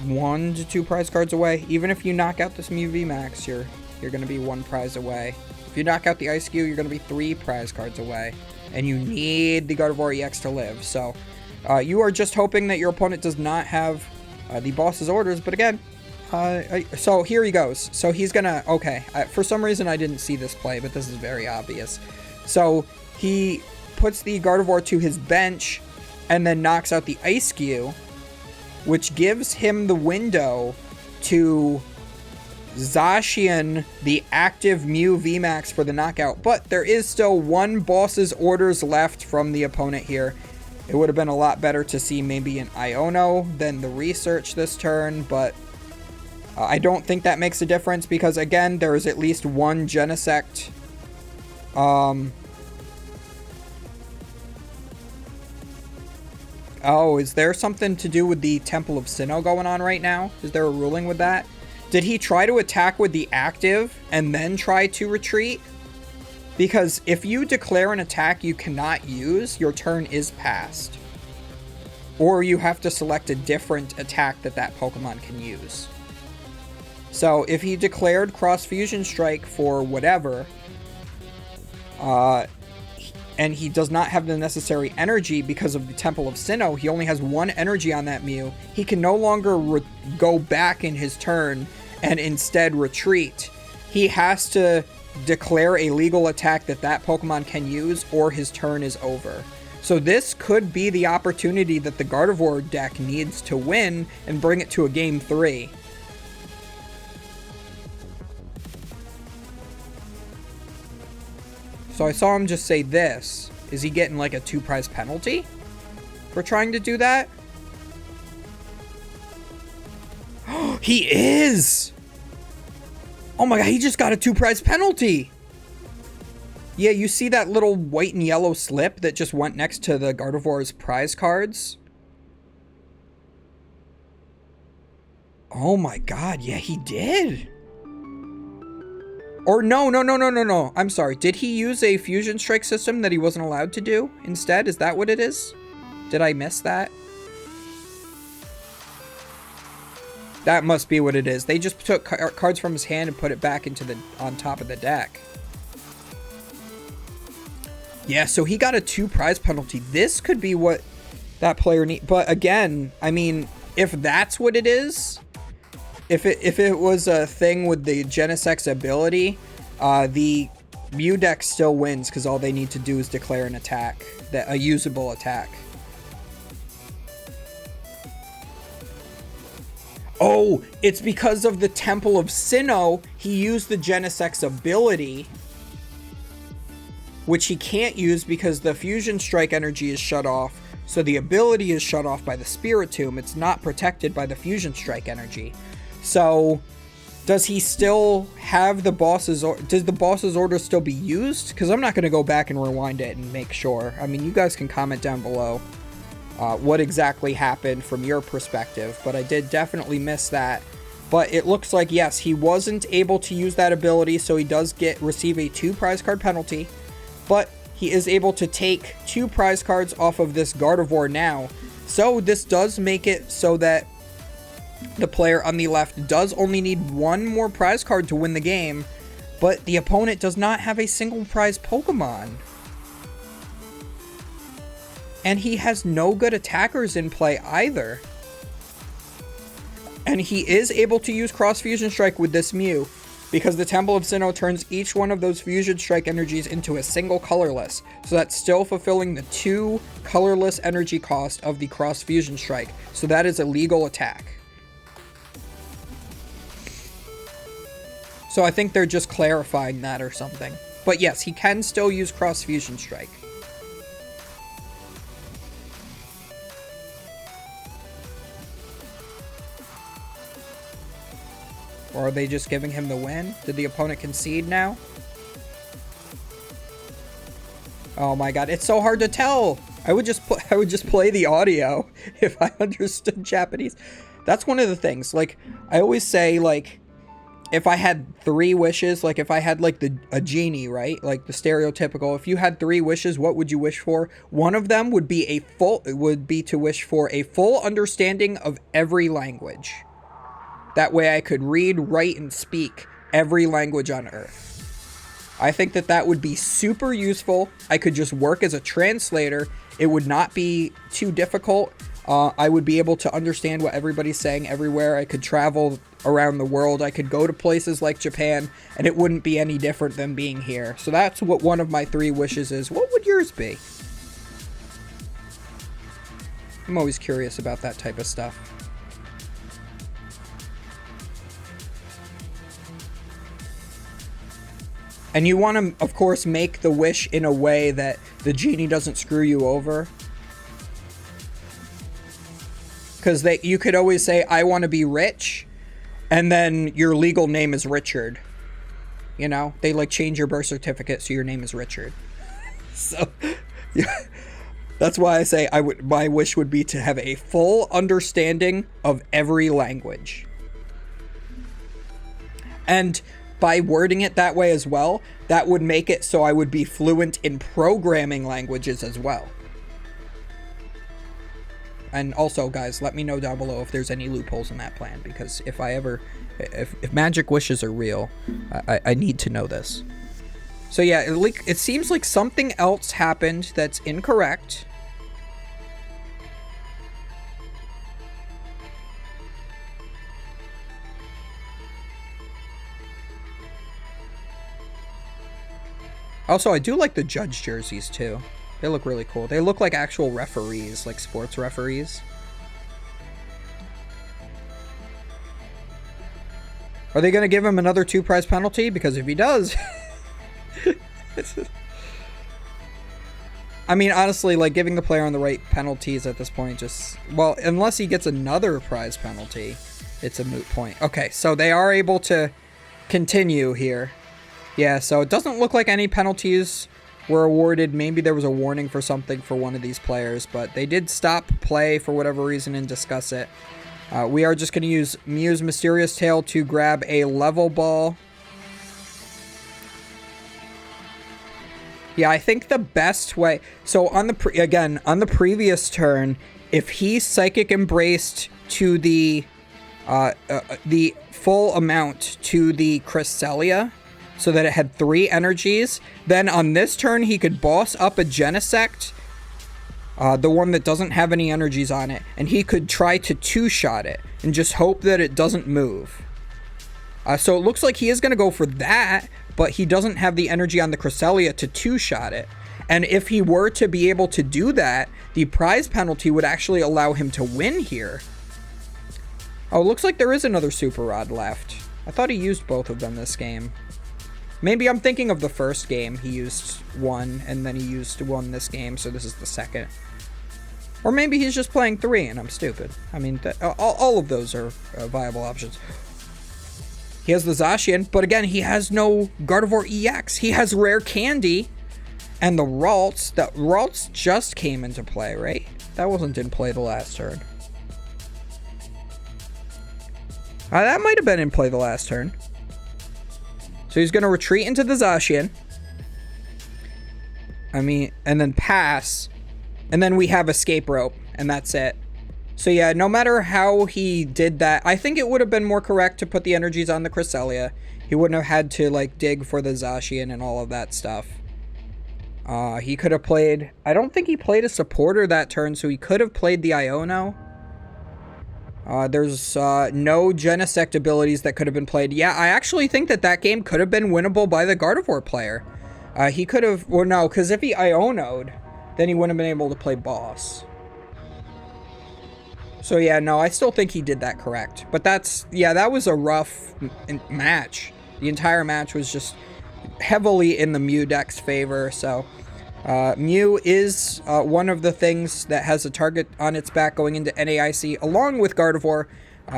1 to 2 prize cards away. Even if you knock out this Mew VMAX, you're going to be 1 prize away. If you knock out the Ice Cube, you're going to be 3 prize cards away. And you need the Gardevoir EX to live. So you are just hoping that your opponent does not have the boss's orders. But again, so here he goes. So he's going to... Okay, for some reason I didn't see this play, but this is very obvious. So he puts the Gardevoir to his bench and then knocks out the Ice Cube, which gives him the window to Zacian the active Mew VMAX for the knockout. But there is still 1 boss's orders left from the opponent here. It would have been a lot better to see maybe an Iono than the research this turn, but I don't think that makes a difference because, again, there is at least 1 Genesect. Oh, is there something to do with the Temple of Sinnoh going on right now? Is there a ruling with that? Did he try to attack with the active and then try to retreat? Because if you declare an attack you cannot use, your turn is passed. Or you have to select a different attack that that Pokemon can use. So if he declared Cross Fusion Strike for whatever, and he does not have the necessary energy because of the Temple of Sinnoh, he only has 1 energy on that Mew, he can no longer go back in his turn and instead retreat. He has to declare a legal attack that that Pokemon can use, or his turn is over. So this could be the opportunity that the Gardevoir deck needs to win and bring it to a Game 3. So I saw him just say this. Is he getting like a 2-prize penalty for trying to do that? He is! Oh my god, he just got a 2-prize penalty! Yeah, you see that little white and yellow slip that just went next to the Gardevoir's prize cards? Oh my god, yeah, he did! Or no. I'm sorry. Did he use a Fusion Strike system that he wasn't allowed to do instead? Is that what it is? Did I miss that? That must be what it is. They just took cards from his hand and put it back into the on top of the deck. Yeah, so he got a 2-prize penalty. This could be what that player needs. But again, I mean, if that's what it is, if it was a thing with the Genesect ability, the Mew deck still wins because all they need to do is declare an attack, a usable attack. Oh, it's because of the Temple of Sinnoh, he used the Genesect's ability, which he can't use because the Fusion Strike energy is shut off, so the ability is shut off by the Spiritomb. It's not protected by the Fusion Strike energy. So, does he still have the boss's... Does the boss's order still be used? Because I'm not going to go back and rewind it and make sure. I mean, you guys can comment down below what exactly happened from your perspective, but I did definitely miss that. But it looks like, yes, he wasn't able to use that ability, so he does receive a 2-prize card penalty, but he is able to take 2 prize cards off of this Gardevoir now. So this does make it so that the player on the left does only need 1 more prize card to win the game, but the opponent does not have a single prize Pokemon. And he has no good attackers in play either. And he is able to use Cross Fusion Strike with this Mew, because the Temple of Sinnoh turns each one of those Fusion Strike energies into a single colorless. So that's still fulfilling the 2 colorless energy cost of the Cross Fusion Strike. So that is a legal attack. So I think they're just clarifying that or something. But yes, he can still use Cross Fusion Strike. Or are they just giving him the win? Did the opponent concede now? Oh my god, it's so hard to tell. I would just play the audio if I understood Japanese. That's one of the things. Like, I always say, like, if I had 3 wishes, like if I had like a genie, right? Like the stereotypical, if you had 3 wishes, what would you wish for? One of them would be to wish for a full understanding of every language. That way I could read, write, and speak every language on Earth. I think that would be super useful. I could just work as a translator. It would not be too difficult. I would be able to understand what everybody's saying everywhere. I could travel around the world. I could go to places like Japan, and it wouldn't be any different than being here. So that's what one of my 3 wishes is. What would yours be? I'm always curious about that type of stuff. And you want to, of course, make the wish in a way that the genie doesn't screw you over. Because you could always say, I want to be rich, and then your legal name is Richard. You know? They, like, change your birth certificate so your name is Richard. So, yeah. That's why I say my wish would be to have a full understanding of every language. And... by wording it that way as well, that would make it so I would be fluent in programming languages as well. And also, guys, let me know down below if there's any loopholes in that plan, because if magic wishes are real, I need to know this. So yeah, it seems like something else happened that's incorrect. Also, I do like the judge jerseys too. They look really cool. They look like actual referees, like sports referees. Are they going to give him another 2 prize penalty? Because if he does... I mean, honestly, like, giving the player on the right penalties at this point just... Well, unless he gets another prize penalty, it's a moot point. Okay, so they are able to continue here. Yeah, so it doesn't look like any penalties were awarded. Maybe there was a warning for something for one of these players, but they did stop play for whatever reason and discuss it. We are just going to use Mew's Mysterious Tail to grab a level ball. Yeah, I think the best way... So, on the previous turn, if he Psychic Embraced to the full amount to the Cresselia, so that it had 3 energies, then on this turn he could boss up a Genesect, the one that doesn't have any energies on it, and he could try to 2-shot it and just hope that it doesn't move. So it looks like he is going to go for that, but he doesn't have the energy on the Cresselia to 2-shot it. And if he were to be able to do that, the prize penalty would actually allow him to win here. Oh, it looks like there is another Super Rod left. I thought he used both of them this game. Maybe I'm thinking of the first game. He used 1, and then he used 1 this game, so this is the second. Or maybe he's just playing 3, and I'm stupid. I mean, all of those are viable options. He has the Zacian, but again, he has no Gardevoir EX. He has Rare Candy and the Ralts. The Ralts just came into play, right? That wasn't in play the last turn. That might have been in play the last turn. So he's going to retreat into the Zacian. I mean, and then pass. And then we have Escape Rope, and that's it. So yeah, no matter how he did that, I think it would have been more correct to put the energies on the Cresselia. He wouldn't have had to, like, dig for the Zacian and all of that stuff. He could have played... I don't think he played a supporter that turn, so he could have played the Iono. There's no Genesect abilities that could have been played. Yeah, I actually think that that game could have been winnable by the Gardevoir player. He could have... Well, no, because if he Iono'd, then he wouldn't have been able to play Boss. So yeah, no, I still think he did that correct. But that's... Yeah, that was a rough match. The entire match was just heavily in the Mew deck's favor, so... Mew is one of the things that has a target on its back going into NAIC, along with Gardevoir.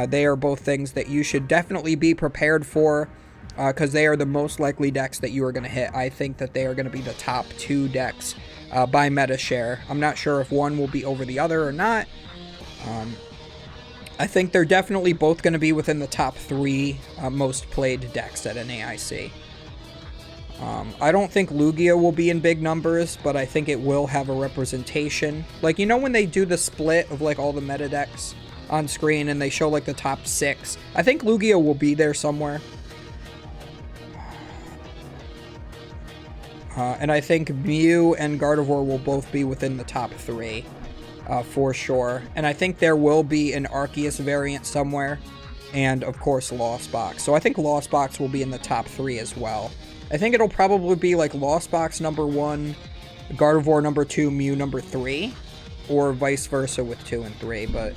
They are both things that you should definitely be prepared for, because they are the most likely decks that you are going to hit. I think that they are going to be the top 2 decks by meta share. I'm not sure if one will be over the other or not. I think they're definitely both going to be within the top 3 most played decks at NAIC. I don't think Lugia will be in big numbers, but I think it will have a representation. Like, you know when they do the split of, like, all the meta decks on screen and they show, like, the top 6? I think Lugia will be there somewhere. And I think Mew and Gardevoir will both be within the top 3, for sure. And I think there will be an Arceus variant somewhere, and, of course, Lost Box. So I think Lost Box will be in the top 3 as well. I think it'll probably be like Lost Box number 1, Gardevoir number 2, Mew number 3, or vice versa with 2 and 3. But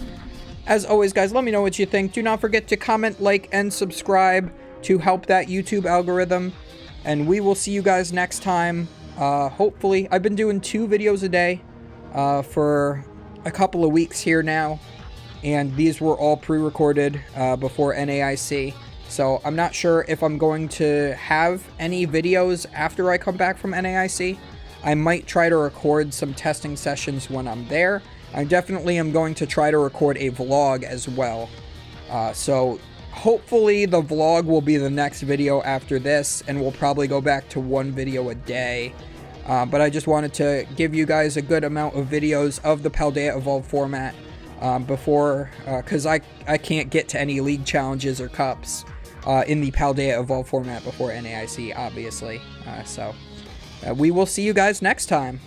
as always, guys, let me know what you think. Do not forget to comment, like, and subscribe to help that YouTube algorithm. And we will see you guys next time. Hopefully, I've been doing 2 videos a day for a couple of weeks here now. And these were all pre-recorded before NAIC. So I'm not sure if I'm going to have any videos after I come back from NAIC. I might try to record some testing sessions when I'm there. I definitely am going to try to record a vlog as well. So hopefully the vlog will be the next video after this, and we'll probably go back to 1 video a day. But I just wanted to give you guys a good amount of videos of the Paldea Evolved format before, because I can't get to any league challenges or cups in the Paldea Evolved format before NAIC, obviously. So we will see you guys next time.